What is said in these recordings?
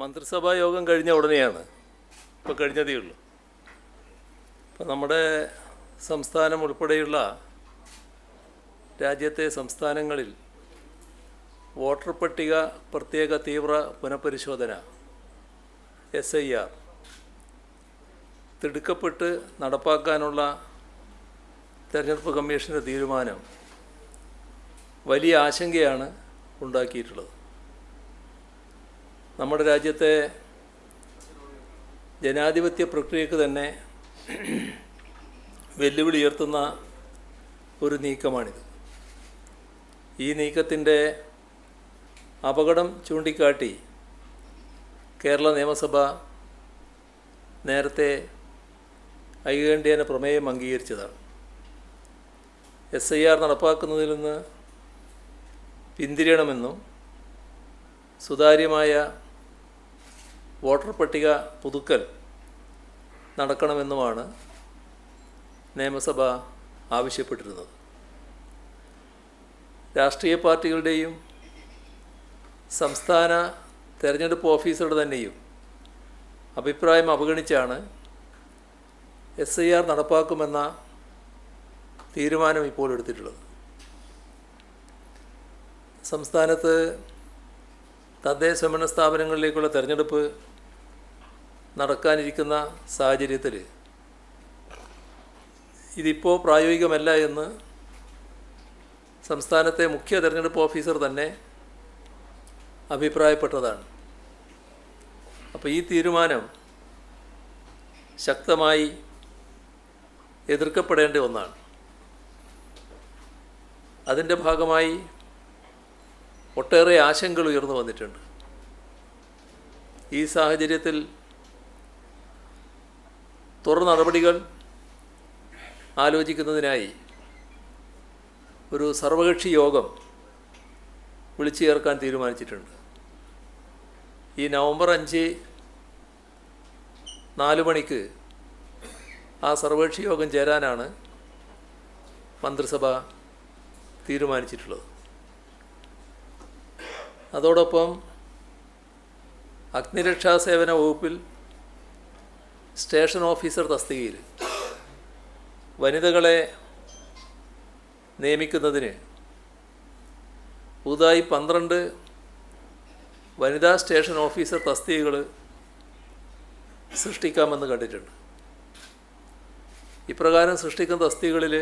മന്ത്രിസഭാ യോഗം കഴിഞ്ഞ ഉടനെയാണ്, ഇപ്പോൾ കഴിഞ്ഞതേ ഉള്ളൂ. ഇപ്പോൾ നമ്മുടെ സംസ്ഥാനം ഉൾപ്പെടെയുള്ള രാജ്യത്തെ സംസ്ഥാനങ്ങളിൽ വോട്ടർ പട്ടിക പ്രത്യേക തീവ്ര പുനഃപരിശോധന SIR തിടുക്കപ്പെട്ട് നടപ്പാക്കാനുള്ള തെരഞ്ഞെടുപ്പ് കമ്മീഷൻ്റെ തീരുമാനം വലിയ ആശങ്കയാണ് ഉണ്ടാക്കിയിട്ടുള്ളത്. നമ്മുടെ രാജ്യത്തെ ജനാധിപത്യ പ്രക്രിയക്ക് തന്നെ വെല്ലുവിളി ഉയർത്തുന്ന ഒരു നീക്കമാണിത്. ഈ നീക്കത്തിൻ്റെ അപകടം ചൂണ്ടിക്കാട്ടി കേരള നിയമസഭ നേരത്തെ ഐകകണ്ഠ്യേന പ്രമേയം അംഗീകരിച്ചതാണ്. SIR നടപ്പാക്കുന്നതിൽ നിന്ന് പിന്തിരിയണമെന്നും സുതാര്യമായ വോട്ടർ പട്ടിക പുതുക്കൽ നടക്കണമെന്നുമാണ് നിയമസഭ ആവശ്യപ്പെട്ടിരുന്നത്. രാഷ്ട്രീയ പാർട്ടികളുടെയും സംസ്ഥാന തെരഞ്ഞെടുപ്പ് ഓഫീസറുടെ തന്നെയും അഭിപ്രായം അവഗണിച്ചാണ് SIR നടപ്പാക്കുമെന്ന തീരുമാനം ഇപ്പോൾ എടുത്തിട്ടുള്ളത്. സംസ്ഥാനത്ത് തദ്ദേശ സ്വയംഭരണ സ്ഥാപനങ്ങളിലേക്കുള്ള തെരഞ്ഞെടുപ്പ് നടക്കാനിരിക്കുന്ന സാഹചര്യത്തിൽ ഇതിപ്പോൾ പ്രായോഗികമല്ല എന്ന് സംസ്ഥാനത്തെ മുഖ്യ തെരഞ്ഞെടുപ്പ് ഓഫീസർ തന്നെ അഭിപ്രായപ്പെട്ടതാണ്. അപ്പോൾ ഈ തീരുമാനം ശക്തമായി എതിർക്കപ്പെടേണ്ട ഒന്നാണ്. അതിൻ്റെ ഭാഗമായി ഒട്ടേറെ ആശങ്കകൾ ഉയർന്നു വന്നിട്ടുണ്ട്. ഈ സാഹചര്യത്തിൽ തുടർ നടപടികൾ ആലോചിക്കുന്നതിനായി ഒരു സർവകക്ഷി യോഗം വിളിച്ചു ചേർക്കാൻ തീരുമാനിച്ചിട്ടുണ്ട്. ഈ നവംബർ 5 4 മണിക്ക് ആ സർവകക്ഷി യോഗം ചേരാനാണ് മന്ത്രിസഭ തീരുമാനിച്ചിട്ടുള്ളത്. അതോടൊപ്പം അഗ്നിരക്ഷാ സേവന വകുപ്പിൽ സ്റ്റേഷൻ ഓഫീസർ തസ്തികയിൽ വനിതകളെ നിയമിക്കുന്നതിന് പുതുതായി 12 വനിതാ സ്റ്റേഷൻ ഓഫീസർ തസ്തികകൾ സൃഷ്ടിക്കാമെന്ന് കണ്ടിട്ടുണ്ട്. ഇപ്രകാരം സൃഷ്ടിക്കുന്ന തസ്തികകളിൽ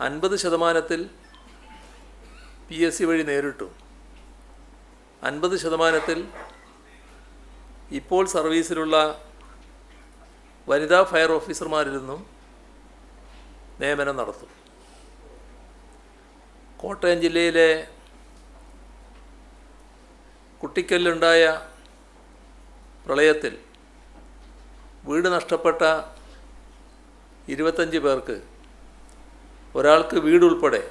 50% PSC വഴി നേരിട്ടും 50% ഇപ്പോൾ സർവീസിലുള്ള വനിതാ ഫയർ ഓഫീസർമാരിൽ നിന്നും നിയമനം നടത്തും. കോട്ടയം ജില്ലയിലെ കുട്ടിക്കല്ലുണ്ടായ പ്രളയത്തിൽ വീട് നഷ്ടപ്പെട്ട 25 പേർക്ക് ഒരാൾക്ക് വീടുൾപ്പെടെ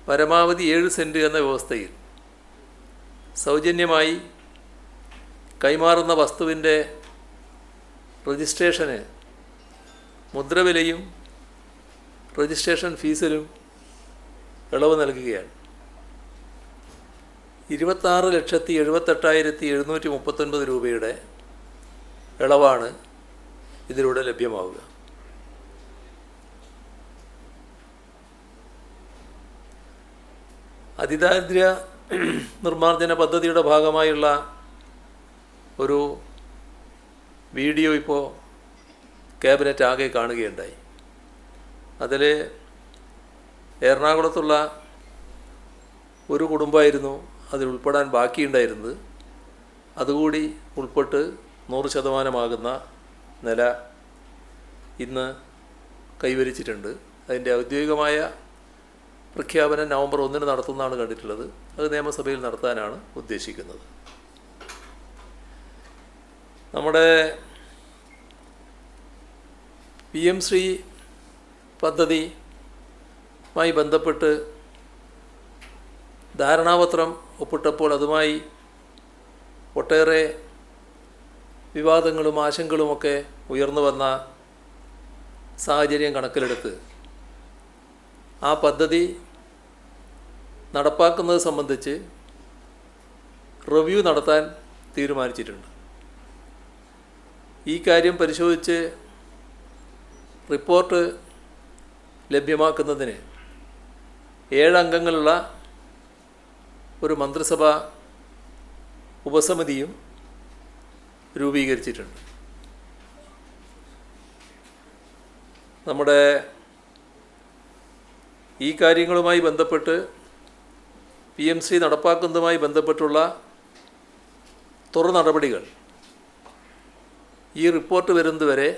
പരമാവധി 7 സെൻറ്റ് എന്ന വ്യവസ്ഥയിൽ സൗജന്യമായി കൈമാറുന്ന വസ്തുവിൻ്റെ രജിസ്ട്രേഷന് മുദ്രവിലയും രജിസ്ട്രേഷൻ ഫീസിലും ഇളവ് നൽകുകയാണ്. 26,78,739 രൂപയുടെ ഇളവാണ് ഇതിലൂടെ ലഭ്യമാവുക. അതിദാരിദ്ര്യ നിർമ്മാർജ്ജന പദ്ധതിയുടെ ഭാഗമായുള്ള ഒരു വീഡിയോ ഇപ്പോൾ ക്യാബിനറ്റ് ആകെ കാണുകയുണ്ടായി. അതിൽ എറണാകുളത്തുള്ള ഒരു കുടുംബമായിരുന്നു അതിൽ ഉൾപ്പെടാൻ ബാക്കിയുണ്ടായിരുന്നത്. അതുകൂടി ഉൾപ്പെട്ട് 100% നില ഇന്ന് കൈവരിച്ചിട്ടുണ്ട്. അതിൻ്റെ ഔദ്യോഗികമായ പ്രഖ്യാപനം നവംബർ 1 നടത്തുന്നതാണ് കണ്ടിട്ടുള്ളത്. അത് നിയമസഭയിൽ നടത്താനാണ് ഉദ്ദേശിക്കുന്നത്. നമ്മുടെ PM ശ്രീ പദ്ധതിയുമായി ബന്ധപ്പെട്ട് ധാരണാപത്രം ഒപ്പിട്ടപ്പോൾ അതുമായി ഒട്ടേറെ വിവാദങ്ങളും ആശങ്കകളുമൊക്കെ ഉയർന്നു വന്ന സാഹചര്യം കണക്കിലെടുത്ത് ആ പദ്ധതി നടപ്പാക്കുന്നത് സംബന്ധിച്ച് റിവ്യൂ നടത്താൻ തീരുമാനിച്ചിട്ടുണ്ട്. ഈ കാര്യം പരിശോധിച്ച് റിപ്പോർട്ട് ലഭ്യമാക്കുന്നതിന് 7 അംഗങ്ങളുള്ള ഒരു മന്ത്രിസഭാ ഉപസമിതിയും രൂപീകരിച്ചിട്ടുണ്ട്. നമ്മുടെ ഈ കാര്യങ്ങളുമായി ബന്ധപ്പെട്ട് PMC നടപ്പാക്കുന്നതുമായി ബന്ധപ്പെട്ടുള്ള തുടർ നടപടികൾ ഈ റിപ്പോർട്ട് വരുന്നതുവരെ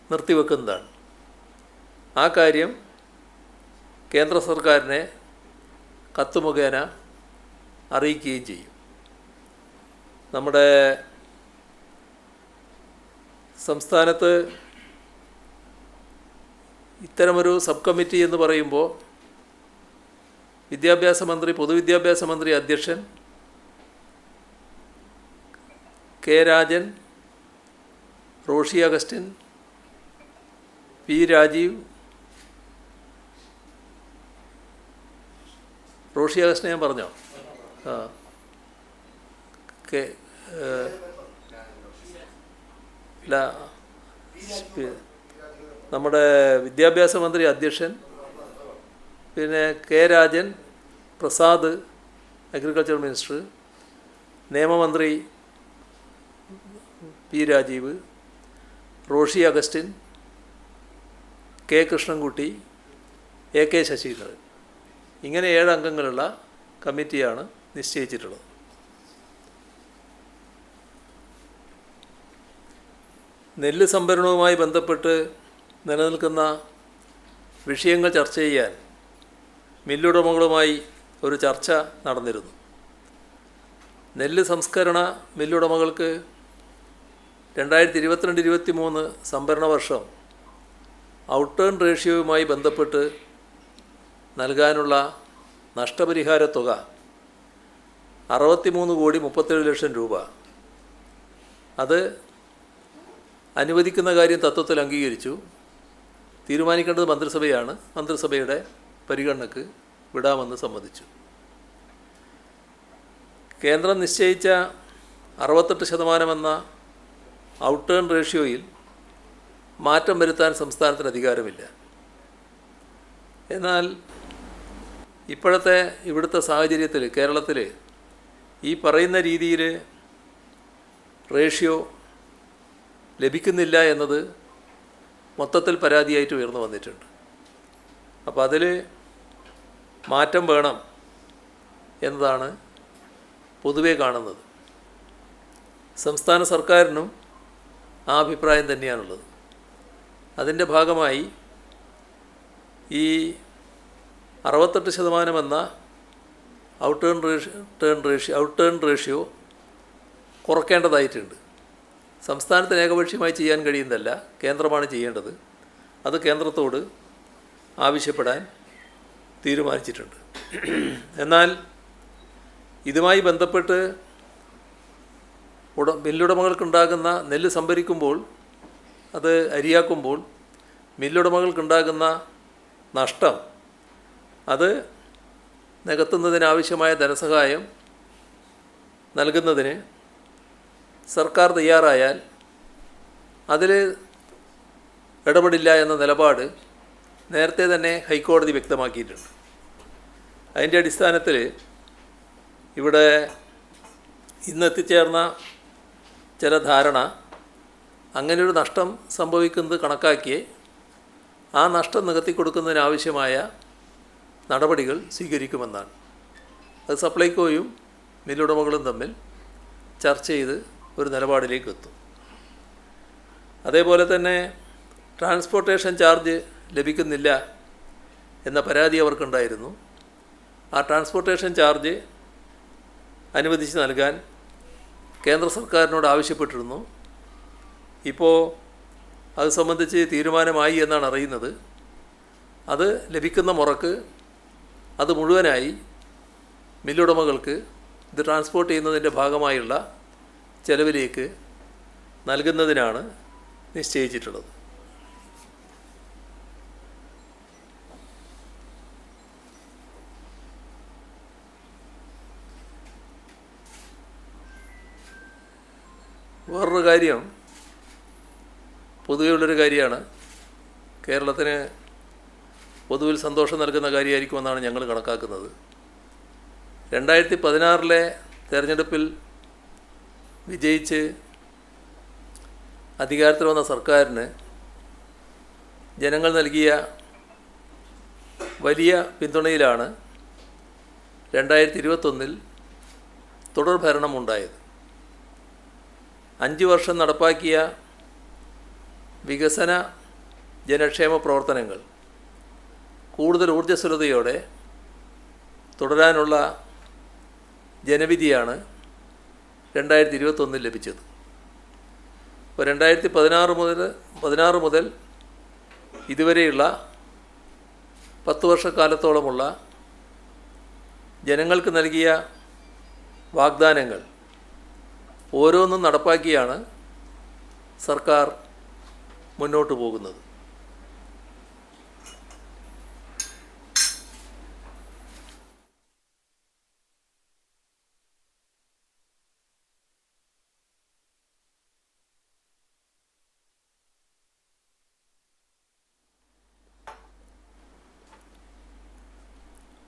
നിർത്തിവെക്കുന്നതാണ്. ആ കാര്യം കേന്ദ്ര സർക്കാരിനെ കത്ത് മുഖേന അറിയിക്കുകയും ചെയ്യും. നമ്മുടെ സംസ്ഥാനത്ത് ഇത്തരമൊരു സബ് കമ്മിറ്റി എന്ന് പറയുമ്പോൾ വിദ്യാഭ്യാസ മന്ത്രി, പൊതുവിദ്യാഭ്യാസ മന്ത്രി അധ്യക്ഷൻ, കെ രാജൻ, റോഷി അഗസ്റ്റിൻ, പി രാജീവ്, റോഷി അഗസ്റ്റിനെ ഞാൻ പറഞ്ഞോ? ഇല്ല, നമ്മുടെ വിദ്യാഭ്യാസ മന്ത്രി അധ്യക്ഷൻ, പിന്നെ K Rajan, Prasad agriculture minister, നിയമമന്ത്രി P Rajeev, Roshi Augustine, K Krishnankutty, AK Saseendran, ഇങ്ങനെ 7 അംഗങ്ങളുള്ള കമ്മിറ്റിയാണ് നിശ്ചയിച്ചിട്ടുള്ളത്. നെല്ല് സംഭരണവുമായി ബന്ധപ്പെട്ട് നിലനിൽക്കുന്ന വിഷയങ്ങൾ ചർച്ച ചെയ്യാൻ മില്ലുടമകളുമായി ഒരു ചർച്ച നടന്നിരുന്നു. നെല്ല് സംസ്കരണ മില്ലുടമകൾക്ക് 2022-23 സംഭരണ വർഷം ഔട്ട് ടേൺ റേഷ്യോയുമായി ബന്ധപ്പെട്ട് നൽകാനുള്ള നഷ്ടപരിഹാര തുക 63,37,00,000 രൂപ. അത് അനുവദിക്കുന്ന കാര്യം തത്വത്തിൽ അംഗീകരിച്ചു. തീരുമാനിക്കേണ്ടത് മന്ത്രിസഭയാണ്. മന്ത്രിസഭയുടെ പരിഗണനയ്ക്ക് വിടാമെന്ന് സമ്മതിച്ചു. കേന്ദ്രം നിശ്ചയിച്ച 68% എന്ന ഔട്ട് ടേൺ റേഷ്യോയിൽ മാറ്റം വരുത്താൻ സംസ്ഥാനത്തിന് അധികാരമില്ല. എന്നാൽ ഇവിടുത്തെ സാഹചര്യത്തിൽ കേരളത്തിൽ ഈ പറയുന്ന രീതിയിൽ റേഷ്യോ ലഭിക്കുന്നില്ല എന്നത് മൊത്തത്തിൽ പരാതിയായിട്ട് ഉയർന്നു വന്നിട്ടുണ്ട്. അപ്പോൾ അതിൽ മാറ്റം വേണം എന്നതാണ് പൊതുവെ കാണുന്നത്. സംസ്ഥാന സർക്കാരിനും ആ അഭിപ്രായം തന്നെയാണുള്ളത്. അതിൻ്റെ ഭാഗമായി ഈ 68% എന്ന ഔട്ട് ടേൺ റേഷ്യോ കുറയ്ക്കേണ്ടതായിട്ടുണ്ട്. സംസ്ഥാനത്തിന് ഏകപക്ഷീയമായി ചെയ്യാൻ കഴിയുന്നതല്ല, കേന്ദ്രമാണ് ചെയ്യേണ്ടത്. അത് കേന്ദ്രത്തോട് ആവശ്യപ്പെടാൻ തീരുമാനിച്ചിട്ടുണ്ട്. എന്നാൽ ഇതുമായി ബന്ധപ്പെട്ട് മില്ലുടമകൾക്കുണ്ടാകുന്ന നെല്ല് സംഭരിക്കുമ്പോൾ, അത് അരിയാക്കുമ്പോൾ മില്ലുടമകൾക്കുണ്ടാകുന്ന നഷ്ടം അത് നികത്തുന്നതിനാവശ്യമായ ധനസഹായം നൽകുന്നതിന് സർക്കാർ തയ്യാറായാൽ അതിൽ ഇടപെടില്ല എന്ന നിലപാട് നേരത്തെ തന്നെ ഹൈക്കോടതി വ്യക്തമാക്കിയിട്ടുണ്ട്. അതിൻ്റെ അടിസ്ഥാനത്തിൽ ഇവിടെ ഇന്നെത്തിച്ചേർന്ന ചില ധാരണ അങ്ങനെയൊരു നഷ്ടം സംഭവിക്കുന്നത് കണക്കാക്കി ആ നഷ്ടം നികത്തി കൊടുക്കുന്നതിനാവശ്യമായ നടപടികൾ സ്വീകരിക്കുമെന്നാണ്. അത് സപ്ലൈകോയും മില്ലുടമകളും തമ്മിൽ ചർച്ച ചെയ്ത് ഒരു നിലപാടിലേക്ക് എത്തും. അതേപോലെ തന്നെ ട്രാൻസ്പോർട്ടേഷൻ ചാർജ് ലഭിക്കുന്നില്ല എന്ന പരാതി അവർക്കുണ്ടായിരുന്നു. ആ ട്രാൻസ്പോർട്ടേഷൻ ചാർജ് അനുവദിച്ച് നൽകാൻ കേന്ദ്ര സർക്കാരിനോട് ആവശ്യപ്പെട്ടിരുന്നു. ഇപ്പോൾ അത് സംബന്ധിച്ച് തീരുമാനമായി എന്നാണ് അറിയുന്നത്. അത് ലഭിക്കുന്ന മുറക്ക് അത് മുഴുവനായി മില്ലുടമകൾക്ക് ഇത് ട്രാൻസ്പോർട്ട് ചെയ്യുന്നതിൻ്റെ ഭാഗമായുള്ള ചെലവിലേക്ക് നൽകുന്നതിനാണ് നിശ്ചയിച്ചിട്ടുള്ളത്. വേറൊരു കാര്യം, പൊതുവെയുള്ളൊരു കാര്യമാണ്, കേരളത്തിന് പൊതുവിൽ സന്തോഷം നൽകുന്ന കാര്യമായിരിക്കുമെന്നാണ് ഞങ്ങൾ കണക്കാക്കുന്നത്. 2016 തെരഞ്ഞെടുപ്പിൽ വിജയിച്ച് അധികാരത്തിൽ വന്ന സർക്കാരിന് ജനങ്ങൾ നൽകിയ വലിയ പിന്തുണയിലാണ് 2021 തുടർ ഭരണമുണ്ടായത്. 5 വർഷം നടപ്പാക്കിയ വികസന ജനക്ഷേമ പ്രവർത്തനങ്ങൾ കൂടുതൽ ഊർജ്ജസ്വലതയോടെ തുടരാനുള്ള ജനവിധിയാണ് 2021 ലഭിച്ചത്. ഇപ്പോൾ 2016 മുതൽ ഇതുവരെയുള്ള 10 വർഷക്കാലത്തോളമുള്ള ജനങ്ങൾക്ക് നൽകിയ വാഗ്ദാനങ്ങൾ ഓരോന്നും നടപ്പാക്കിയാണ് സർക്കാർ മുന്നോട്ട് പോകുന്നത്.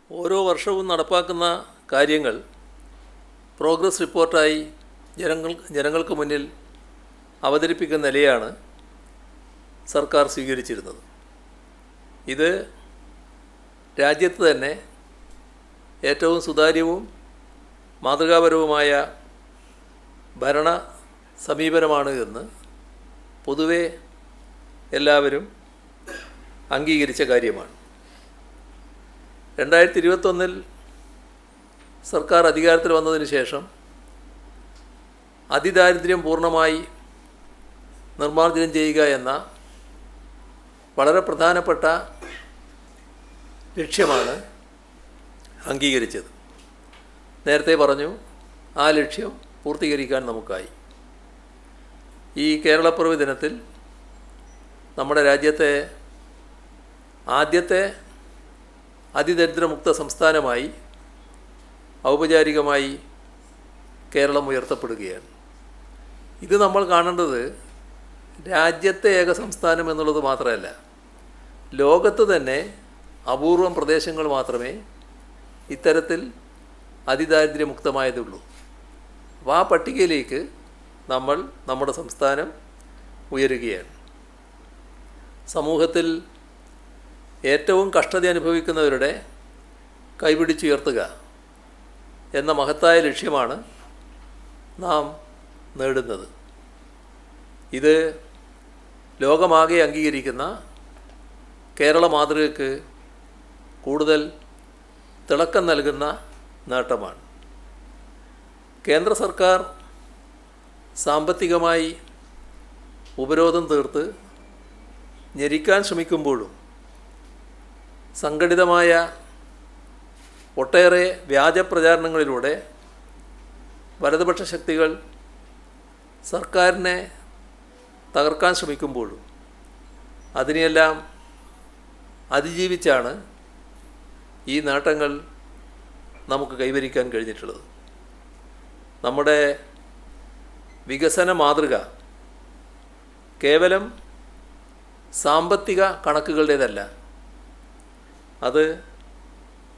ഓരോ വർഷവും നടപ്പാക്കുന്ന കാര്യങ്ങൾ പ്രോഗ്രസ് റിപ്പോർട്ടായി ജനങ്ങൾക്ക് മുന്നിൽ അവതരിപ്പിക്കുന്ന നിലയാണ് സർക്കാർ സ്വീകരിച്ചിരുന്നത്. ഇത് രാജ്യത്ത് തന്നെ ഏറ്റവും സുതാര്യവും മാതൃകാപരവുമായ ഭരണ സമീപനമാണ് എന്ന് പൊതുവെ എല്ലാവരും അംഗീകരിച്ച കാര്യമാണ്. 2021 സർക്കാർ അധികാരത്തിൽ വന്നതിന് ശേഷം അതിദാരിദ്ര്യം പൂർണ്ണമായി നിർമ്മാർജ്ജനം ചെയ്യുക എന്ന വളരെ പ്രധാനപ്പെട്ട ലക്ഷ്യമാണ് അംഗീകരിച്ചത്. നേരത്തെ പറഞ്ഞു, ആ ലക്ഷ്യം പൂർത്തീകരിക്കാൻ നമുക്കായി. ഈ കേരളപ്പിറവി ദിനത്തിൽ നമ്മുടെ രാജ്യത്തെ ആദ്യത്തെ അതിദരിദ്രമുക്ത സംസ്ഥാനമായി ഔപചാരികമായി കേരളം ഉയർത്തപ്പെടുകയാണ്. ഇത് നമ്മൾ കാണേണ്ടത് രാജ്യത്തെ ഏക സംസ്ഥാനം എന്നുള്ളത് മാത്രമല്ല, ലോകത്ത് തന്നെ അപൂർവം പ്രദേശങ്ങൾ മാത്രമേ ഇത്തരത്തിൽ അതിദാരിദ്ര്യമുക്തമായതുള്ളൂ. അപ്പോൾ ആ പട്ടികയിലേക്ക് നമ്മുടെ സംസ്ഥാനം ഉയരുകയാണ്. സമൂഹത്തിൽ ഏറ്റവും കഷ്ടത അനുഭവിക്കുന്നവരുടെ കൈപിടിച്ചുയർത്തുക എന്ന മഹത്തായ ലക്ഷ്യമാണ് നാം നേടുന്നത്. ഇത് ലോകമാകെ അംഗീകരിക്കുന്ന കേരള മാതൃകയ്ക്ക് കൂടുതൽ തിളക്കം നൽകുന്ന നേട്ടമാണ്. കേന്ദ്ര സർക്കാർ സാമ്പത്തികമായി ഉപരോധം തീർത്ത് ഞെരിക്കാൻ ശ്രമിക്കുമ്പോഴും സംഘടിതമായ ഒട്ടേറെ വ്യാജ പ്രചാരണങ്ങളിലൂടെ വലതുപക്ഷ ശക്തികൾ സർക്കാരിനെ തകർക്കാൻ ശ്രമിക്കുമ്പോഴും അതിനെയെല്ലാം അതിജീവിച്ചാണ് ഈ നേട്ടങ്ങൾ നമുക്ക് കൈവരിക്കാൻ കഴിഞ്ഞിട്ടുള്ളത്. നമ്മുടെ വികസന മാതൃക കേവലം സാമ്പത്തിക കണക്കുകളുടേതല്ല, അത്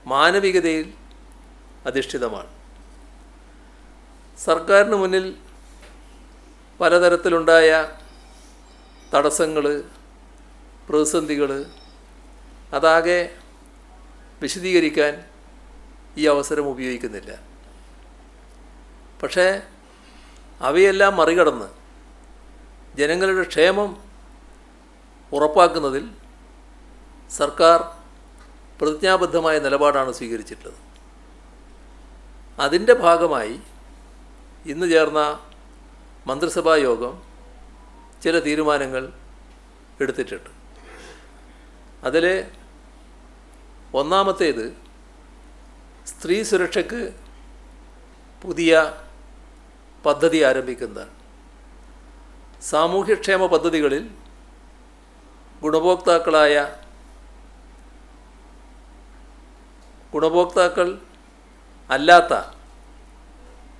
മാനവികതയിൽ അധിഷ്ഠിതമാണ്. സർക്കാരിന് മുന്നിൽ പലതരത്തിലുണ്ടായ തടസ്സങ്ങൾ, പ്രതിസന്ധികൾ അതാകെ വിശദീകരിക്കാൻ ഈ അവസരം ഉപയോഗിക്കുന്നില്ല. പക്ഷേ അവയെല്ലാം മറികടന്ന് ജനങ്ങളുടെ ക്ഷേമം ഉറപ്പാക്കുന്നതിൽ സർക്കാർ പ്രതിജ്ഞാബദ്ധമായ നിലപാടാണ് സ്വീകരിച്ചിട്ടുള്ളത്. അതിൻ്റെ ഭാഗമായി ഇന്ന് ചേർന്ന മന്ത്രിസഭാ യോഗം ചില തീരുമാനങ്ങൾ എടുത്തിട്ടുണ്ട്. അതിൽ ഒന്നാമത്തേത് സ്ത്രീ സുരക്ഷയ്ക്ക് പുതിയ പദ്ധതി ആരംഭിക്കുന്നതാണ്. സാമൂഹ്യക്ഷേമ പദ്ധതികളിൽ ഗുണഭോക്താക്കൾ അല്ലാത്ത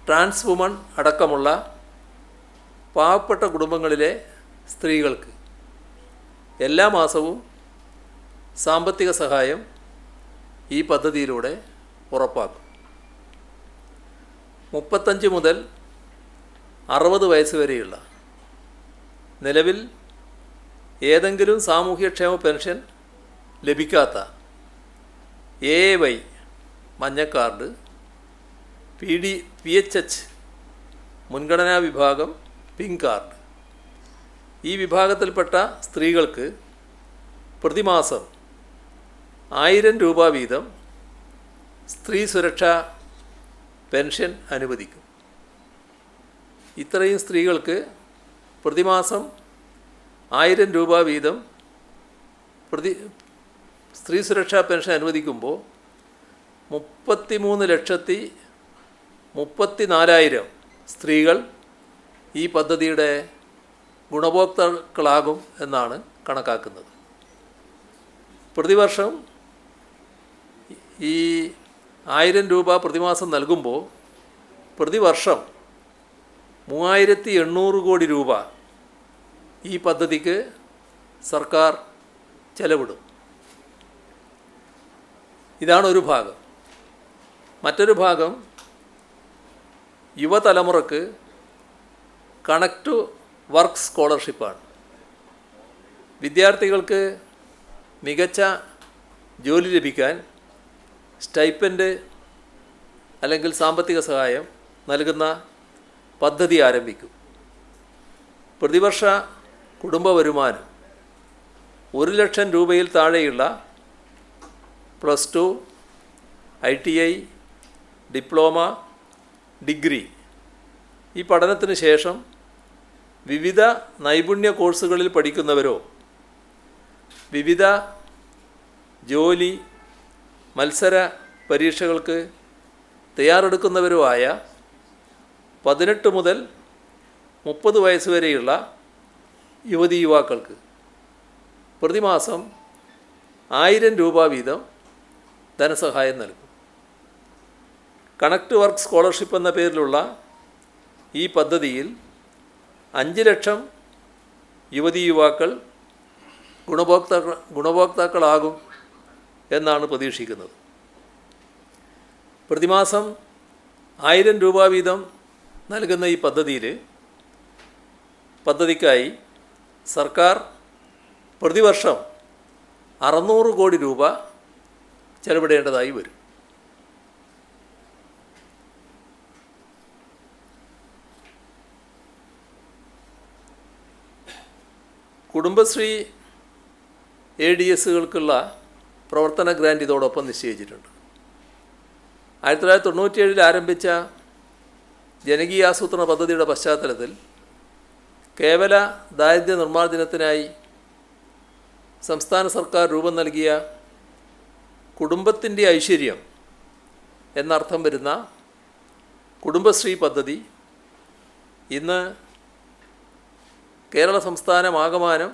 ട്രാൻസ് വുമൺ അടക്കമുള്ള പാവപ്പെട്ട കുടുംബങ്ങളിലെ സ്ത്രീകൾക്ക് എല്ലാ മാസവും സാമ്പത്തിക സഹായം ഈ പദ്ധതിയിലൂടെ ഉറപ്പാക്കും. 35 മുതൽ 60 വയസ്സ് വരെയുള്ള നിലവിൽ ഏതെങ്കിലും സാമൂഹ്യക്ഷേമ പെൻഷൻ ലഭിക്കാത്ത AAY മഞ്ഞ കാർഡ്, PHH മുൻഗണനാ വിഭാഗം പിങ്ക് കാർഡ്, ഈ വിഭാഗത്തിൽപ്പെട്ട സ്ത്രീകൾക്ക് പ്രതിമാസം 1000 രൂപ വീതം സ്ത്രീ സുരക്ഷാ പെൻഷൻ അനുവദിക്കും. ഇത്രയും സ്ത്രീകൾക്ക് പ്രതിമാസം 1000 രൂപ വീതം സ്ത്രീ സുരക്ഷാ പെൻഷൻ അനുവദിക്കുമ്പോൾ 33,34,000 സ്ത്രീകൾ ഈ പദ്ധതിയുടെ ഗുണഭോക്താക്കളാകും എന്നാണ് കണക്കാക്കുന്നത്. പ്രതിവർഷം ഈ 1000 രൂപ പ്രതിമാസം നൽകുമ്പോൾ പ്രതിവർഷം 3800 കോടി രൂപ ഈ പദ്ധതിക്ക് സർക്കാർ ചെലവിടും. ഇതാണ് ഒരു ഭാഗം. മറ്റൊരു ഭാഗം യുവതലമുറക്ക് കണക്ട് ടു വർക്ക് സ്കോളർഷിപ്പാണ്. വിദ്യാർത്ഥികൾക്ക് മികച്ച ജോലി ലഭിക്കാൻ സ്റ്റൈപ്പൻഡ് അല്ലെങ്കിൽ സാമ്പത്തിക സഹായം നൽകുന്ന പദ്ധതി ആരംഭിക്കും. പ്രതിവർഷ കുടുംബ വരുമാനം 1,00,000 രൂപയിൽ താഴെയുള്ള +2, ITI, ഡിപ്ലോമ, ഡിഗ്രി ഈ പഠനത്തിന് ശേഷം വിവിധ നൈപുണ്യ കോഴ്സുകളിൽ പഠിക്കുന്നവരോ വിവിധ ജോലി മത്സര പരീക്ഷകൾക്ക് തയ്യാറെടുക്കുന്നവരോ ആയ 18 മുതൽ 30 വയസ്സ് വരെയുള്ള യുവതി യുവാക്കൾക്ക് പ്രതിമാസം 1000 രൂപ വീതം ധനസഹായം നൽകും. കണക്ട് വർക്ക് സ്കോളർഷിപ്പ് എന്ന പേരിലുള്ള ഈ പദ്ധതിയിൽ 5 ലക്ഷം യുവതി യുവാക്കൾ ഗുണഭോക്താക്കളാകും എന്നാണ് പ്രതീക്ഷിക്കുന്നത്. പ്രതിമാസം 1000 രൂപ വീതം നൽകുന്ന ഈ പദ്ധതിക്കായി സർക്കാർ പ്രതിവർഷം 600 കോടി രൂപ ചെലവിടേണ്ടതായി വരും. കുടുംബശ്രീ ADSകൾക്കുള്ള പ്രവർത്തന ഗ്രാൻറ്റ് ഇതോടൊപ്പം നിശ്ചയിച്ചിട്ടുണ്ട്. 1997 ആരംഭിച്ച ജനകീയാസൂത്രണ പദ്ധതിയുടെ പശ്ചാത്തലത്തിൽ കേവല ദാരിദ്ര്യ നിർമ്മാർജ്ജനത്തിനായി സംസ്ഥാന സർക്കാർ രൂപം നൽകിയ കുടുംബത്തിൻ്റെ ഐശ്വര്യം എന്നർത്ഥം വരുന്ന കുടുംബശ്രീ പദ്ധതി ഇന്ന് കേരള സംസ്ഥാനമാകമാനം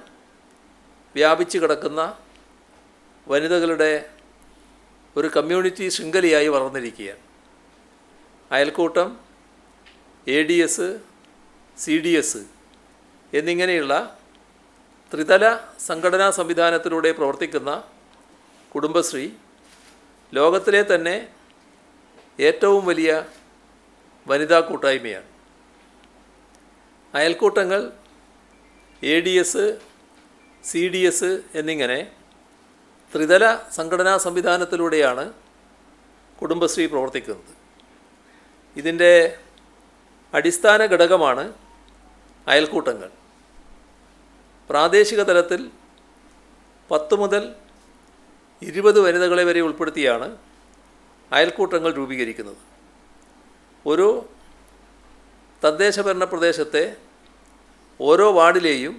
വ്യാപിച്ചു കിടക്കുന്ന വനിതകളുടെ ഒരു കമ്മ്യൂണിറ്റി ശൃംഖലയായി വളർന്നിരിക്കുകയാണ്. അയൽക്കൂട്ടം, ADS, CDS എന്നിങ്ങനെയുള്ള ത്രിതല സംഘടനാ സംവിധാനത്തിലൂടെ പ്രവർത്തിക്കുന്ന കുടുംബശ്രീ ലോകത്തിലെ തന്നെ ഏറ്റവും വലിയ വനിതാ കൂട്ടായ്മയാണ്. അയൽക്കൂട്ടങ്ങൾ, ADS, CDS എന്നിങ്ങനെ ത്രിതല സംഘടനാ സംവിധാനത്തിലൂടെയാണ് കുടുംബശ്രീ പ്രവർത്തിക്കുന്നത്. ഇതിൻ്റെ അടിസ്ഥാന ഘടകമാണ് അയൽക്കൂട്ടങ്ങൾ. പ്രാദേശിക തലത്തിൽ 10 മുതൽ 20 വനിതകളെ വരെ ഉൾപ്പെടുത്തിയാണ് അയൽക്കൂട്ടങ്ങൾ രൂപീകരിക്കുന്നത്. ഒരു തദ്ദേശഭരണ പ്രദേശത്തെ ഓരോ വാർഡിലെയും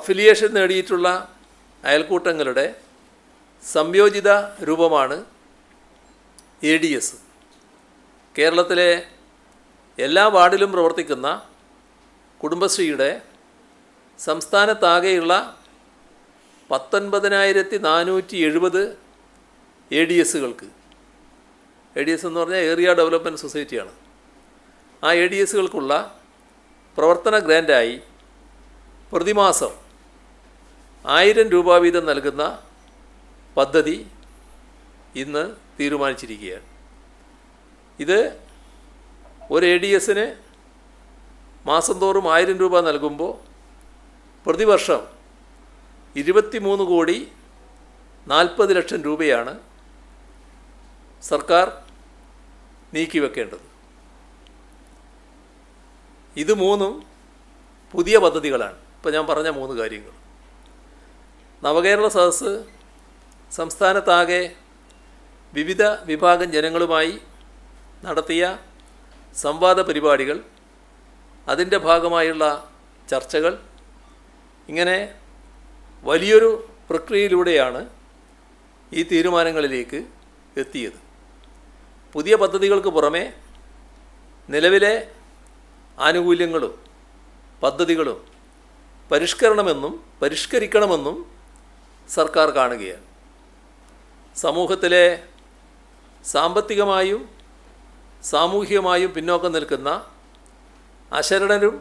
അഫിലിയേഷൻ നേടിയിട്ടുള്ള അയൽക്കൂട്ടങ്ങളുടെ സംയോജിത രൂപമാണ് ADS. കേരളത്തിലെ എല്ലാ വാർഡിലും പ്രവർത്തിക്കുന്ന കുടുംബശ്രീയുടെ സംസ്ഥാനത്താകെയുള്ള 19,470 ADSകൾക്ക്, ADS എന്ന് പറഞ്ഞാൽ ഏരിയ ഡെവലപ്മെൻറ്റ് സൊസൈറ്റിയാണ്, ആ ADSകൾക്കുള്ള പ്രവർത്തന ഗ്രാൻറ്റായി പ്രതിമാസം 1000 രൂപ വീതം നൽകുന്ന പദ്ധതി ഇന്ന് തീരുമാനിച്ചിരിക്കുകയാണ്. ഇത് ഒരു ADSന് മാസം തോറും 1000 രൂപ നൽകുമ്പോൾ പ്രതിവർഷം 23,40,00,000 രൂപയാണ് സർക്കാർ നീക്കിവെക്കേണ്ടത്. ഇത് മൂന്നും പുതിയ പദ്ധതികളാണ്. ഇപ്പോൾ ഞാൻ പറഞ്ഞ 3 കാര്യങ്ങൾ. നവകേരള സദസ്സ് സംസ്ഥാനത്താകെ വിവിധ വിഭാഗം ജനങ്ങളുമായി നടത്തിയ സംവാദ പരിപാടികൾ, അതിൻ്റെ ഭാഗമായുള്ള ചർച്ചകൾ, ഇങ്ങനെ വലിയൊരു പ്രക്രിയയിലൂടെയാണ് ഈ തീരുമാനങ്ങളിലേക്ക് എത്തിയത്. പുതിയ പദ്ധതികൾക്ക് പുറമെ നിലവിലെ ആനുകൂല്യങ്ങളും പദ്ധതികളും പരിഷ്കരിക്കണമെന്നും സർക്കാർ കാണുകയാണ്. സമൂഹത്തിലെ സാമ്പത്തികമായും സാമൂഹികമായും പിന്നോക്കം നിൽക്കുന്ന അശരണരും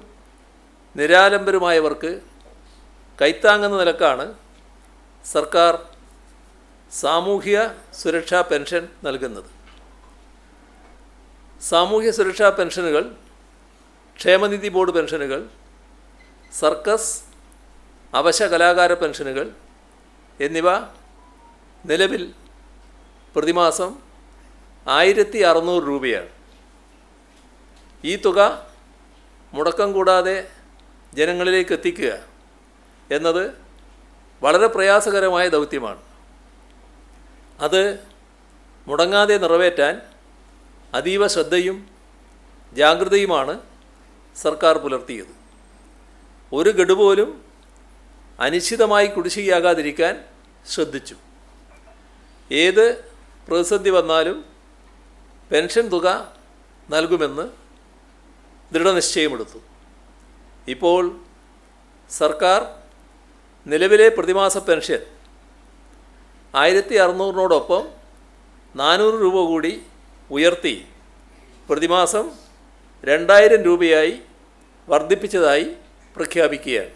നിരാലംബരുമായവർക്ക് കൈത്താങ്ങുന്ന നിലക്കാണ് സർക്കാർ സാമൂഹ്യ സുരക്ഷാ പെൻഷൻ നൽകുന്നത്. സാമൂഹ്യ സുരക്ഷാ പെൻഷനുകൾ, ക്ഷേമനിധി ബോർഡ് പെൻഷനുകൾ, സർക്കസ്, അവശ കലാകാര പെൻഷനുകൾ എന്നിവ നിലവിൽ പ്രതിമാസം 1600 രൂപയാണ്. ഈ തുക മുടക്കം കൂടാതെ ജനങ്ങളിലേക്ക് എത്തിക്കുക എന്നത് വളരെ പ്രയാസകരമായ ദൗത്യമാണ്. അത് മുടങ്ങാതെ നിറവേറ്റാൻ അതീവ ശ്രദ്ധയും ജാഗ്രതയുമാണ് സർക്കാർ പുലർത്തിയത്. ഒരു ഗഡു പോലും അനിശ്ചിതമായി കുടിശ്ശികയാകാതിരിക്കാൻ ശ്രദ്ധിച്ചു. ഏത് പ്രതിസന്ധി വന്നാലും പെൻഷൻ തുക നൽകുമെന്ന് ദൃഢനിശ്ചയമെടുത്തു. ഇപ്പോൾ സർക്കാർ നിലവിലെ പ്രതിമാസ പെൻഷൻ 1600-നോടൊപ്പം 400 രൂപ കൂടി ഉയർത്തി പ്രതിമാസം 2000 രൂപയായി വർദ്ധിപ്പിച്ചതായി പ്രഖ്യാപിക്കുകയാണ്.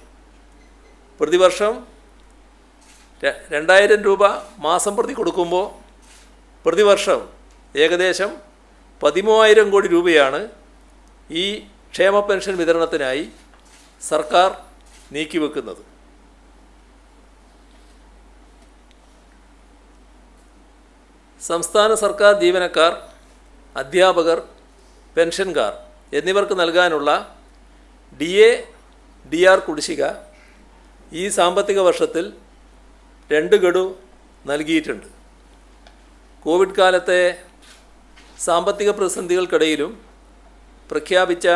പ്രതിവർഷം 2000 രൂപ മാസം പ്രതി കൊടുക്കുമ്പോൾ പ്രതിവർഷം ഏകദേശം 13,000 കോടി രൂപയാണ് ഈ ക്ഷേമ പെൻഷൻ വിതരണത്തിനായി സർക്കാർ നീക്കിവെക്കുന്നത്. സംസ്ഥാന സർക്കാർ ജീവനക്കാർ, അധ്യാപകർ, പെൻഷൻകാർ എന്നിവർക്ക് നൽകാനുള്ള DA, DR കുടിശ്ശിക ഈ സാമ്പത്തിക വർഷത്തിൽ 2 ഗഡു നൽകിയിട്ടുണ്ട്. കോവിഡ് കാലത്തെ സാമ്പത്തിക പ്രതിസന്ധികൾക്കിടയിലും പ്രഖ്യാപിച്ച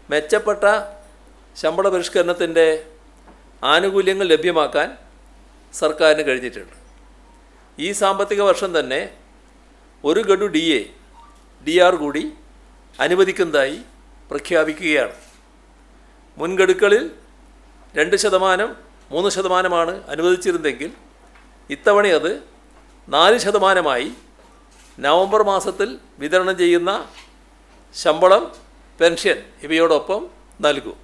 മെച്ചപ്പെട്ട ശമ്പള പരിഷ്കരണത്തിൻ്റെ ആനുകൂല്യങ്ങൾ ലഭ്യമാക്കാൻ സർക്കാരിന് കഴിഞ്ഞിട്ടുണ്ട്. ഈ സാമ്പത്തിക വർഷം തന്നെ 1 ഗഡു DA, DR കൂടി അനുവദിക്കുന്നതായി പ്രഖ്യാപിക്കുകയാണ്. മുൻഗഡുക്കളിൽ 2%, 3% അനുവദിച്ചിരുന്നെങ്കിൽ ഇത്തവണ അത് 4% നവംബർ മാസത്തിൽ വിതരണം ചെയ്യുന്ന ശമ്പളം, പെൻഷൻ ഇവയോടൊപ്പം നൽകും.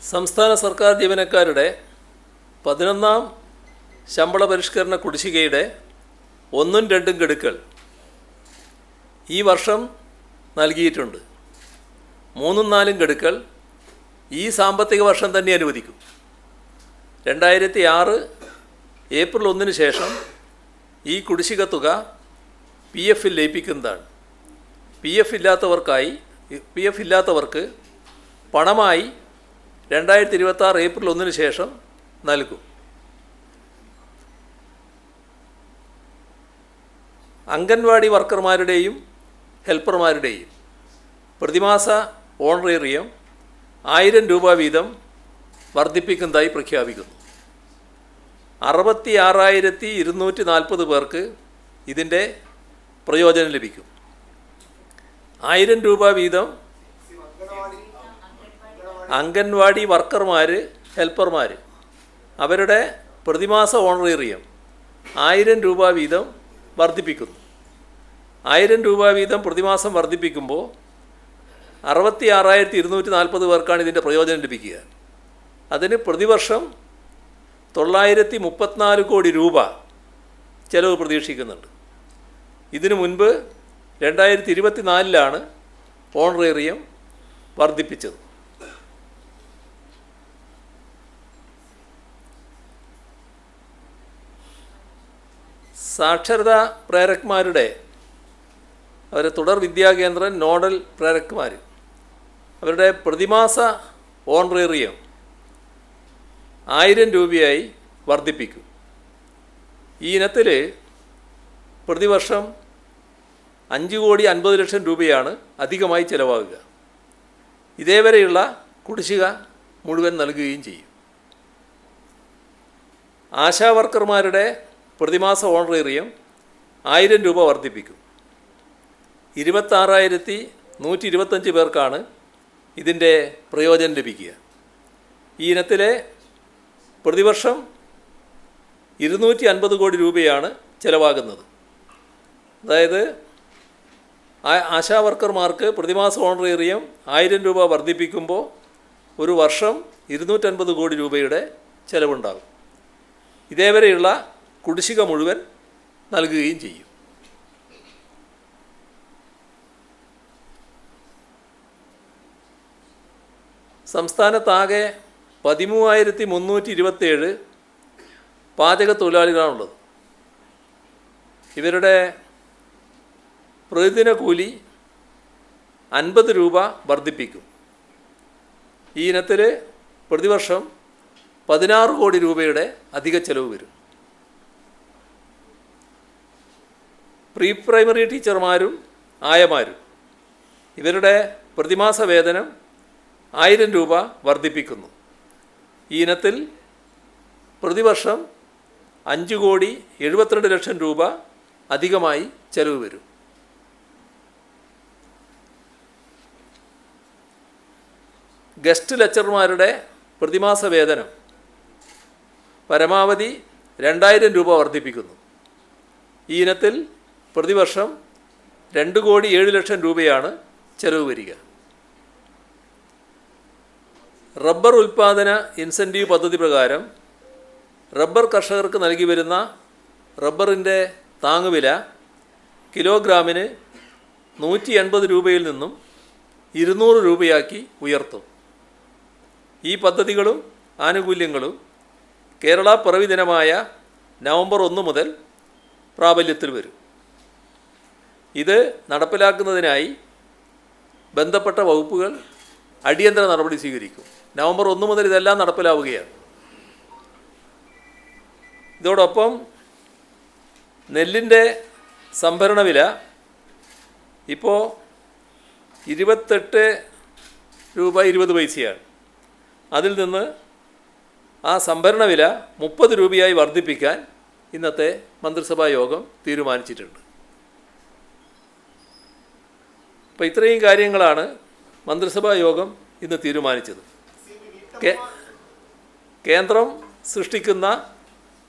സംസ്ഥാന സർക്കാർ ജീവനക്കാരുടെ 11ാം ശമ്പള പരിഷ്കരണ കുടിശ്ശികയുടെ 1ഉം 2ഉം ഗഡുക്കൾ ഈ വർഷം നൽകിയിട്ടുണ്ട്. 3ഉം 4ഉം ഗഡുക്കൾ ഈ സാമ്പത്തിക വർഷം തന്നെ അനുവദിക്കും. 2006 ഏപ്രിൽ 1 ശേഷം ഈ കുടിശ്ശിക തുക PF-ൽ ലയിപ്പിക്കുന്നതാണ്. PF ഇല്ലാത്തവർക്ക് പണമായി 2026 ഏപ്രിൽ 1 ശേഷം നൽകും. അംഗൻവാടി വർക്കർമാരുടെയും ഹെൽപ്പർമാരുടെയും പ്രതിമാസ ഓണറേറിയം 1000 രൂപ വീതം വർദ്ധിപ്പിക്കുന്നതായി പ്രഖ്യാപിക്കുന്നു. 66,240 പേർക്ക് ഇതിൻ്റെ പ്രയോജനം ലഭിക്കും. 1000 രൂപ വീതം അംഗൻവാടി വർക്കർമാർ, ഹെൽപ്പർമാർ അവരുടെ പ്രതിമാസ ഓണറേറിയം 1000 രൂപ വീതം വർദ്ധിപ്പിക്കുന്നു. 1000 രൂപ വീതം പ്രതിമാസം വർദ്ധിപ്പിക്കുമ്പോൾ 66,240 പേർക്കാണ് ഇതിൻ്റെ പ്രയോജനം ലഭിക്കുക. അതിന് പ്രതിവർഷം 934 കോടി രൂപ ചെലവ് പ്രതീക്ഷിക്കുന്നുണ്ട്. ഇതിനു മുൻപ് 2024 ഓണറേറിയം വർദ്ധിപ്പിച്ചത്. സാക്ഷരതാ പ്രേരക്മാരുടെ അവരെ തുടർ വിദ്യാകേന്ദ്രം നോഡൽ പ്രേരക്മാർ അവരുടെ പ്രതിമാസ ഓണറേറിയം 1000 രൂപയായി വർദ്ധിപ്പിക്കും. ഈ ഇനത്തിൽ പ്രതിവർഷം 5,50,00,000 രൂപയാണ് അധികമായി ചിലവാകുക. ഇതേവരെയുള്ള കുടിശ്ശിക മുഴുവൻ നൽകുകയും ചെയ്യും. ആശാ വർക്കർമാരുടെ പ്രതിമാസ ഓണറേറിയം 1000 രൂപ വർദ്ധിപ്പിക്കും. 26,125 പേർക്കാണ് ഇതിൻ്റെ പ്രയോജനം ലഭിക്കുക. ഈ ഇനത്തിലെ പ്രതിവർഷം 250 കോടി രൂപയാണ് ചിലവാകുന്നത്. അതായത് ആശാ വർക്കർമാർക്ക് പ്രതിമാസ ഓണറേറിയം 1000 രൂപ വർദ്ധിപ്പിക്കുമ്പോൾ ഒരു വർഷം 250 കോടി രൂപയുടെ ചിലവുണ്ടാകും. ഇതേവരെയുള്ള കുടിശ്ശിക മുഴുവൻ നൽകുകയും ചെയ്യും. സംസ്ഥാനത്താകെ 13,327 പാചക തൊഴിലാളികളാണുള്ളത്. ഇവരുടെ പ്രതിദിന കൂലി 50 രൂപ വർദ്ധിപ്പിക്കും. ഈ ഇനത്തിൽ പ്രതിവർഷം 16 കോടി രൂപയുടെ അധിക ചെലവ് വരും. പ്രീ പ്രൈമറി ടീച്ചർമാരും ആയമാരും ഇവരുടെ പ്രതിമാസ വേതനം 1000 രൂപ വർദ്ധിപ്പിക്കുന്നു. ഈ ഇനത്തിൽ പ്രതിവർഷം 5,72,00,000 രൂപ അധികമായി ചെലവ് വരും. ഗസ്റ്റ് ലെക്ചർമാരുടെ പ്രതിമാസ വേതനം പരമാവധി 2,000 രൂപ വർദ്ധിപ്പിക്കുന്നു. ഈ ഇനത്തിൽ പ്രതിവർഷം 2,07,00,000 രൂപയാണ് ചെലവ് വരിക. റബ്ബർ ഉൽപ്പാദന ഇൻസെൻറ്റീവ് പദ്ധതി പ്രകാരം റബ്ബർ കർഷകർക്ക് നൽകി വരുന്ന റബ്ബറിൻ്റെ താങ്ങുവില കിലോഗ്രാമിന് 180 രൂപയിൽ നിന്നും 200 രൂപയാക്കി ഉയർത്തും. ഈ പദ്ധതികളും ആനുകൂല്യങ്ങളും കേരള പിറവി ദിനമായ നവംബർ 1 മുതൽ പ്രാബല്യത്തിൽ വരും. ഇത് നടപ്പിലാക്കുന്നതിനായി ബന്ധപ്പെട്ട വകുപ്പുകൾ അടിയന്തര നടപടി സ്വീകരിക്കും. നവംബർ 1 മുതൽ ഇതെല്ലാം നടപ്പിലാവുകയാണ്. ഇതോടൊപ്പം നെല്ലിൻ്റെ സംഭരണ വില ഇപ്പോൾ 28 രൂപ 20 പൈസയാണ്. അതിൽ നിന്ന് ആ സംഭരണ വില 30 രൂപയായി വർദ്ധിപ്പിക്കാൻ ഇന്നത്തെ മന്ത്രിസഭാ യോഗം തീരുമാനിച്ചിട്ടുണ്ട്. അപ്പോൾ ഇത്രയും കാര്യങ്ങളാണ് മന്ത്രിസഭാ യോഗം ഇന്ന് തീരുമാനിച്ചത്. കേന്ദ്രം സൃഷ്ടിക്കുന്ന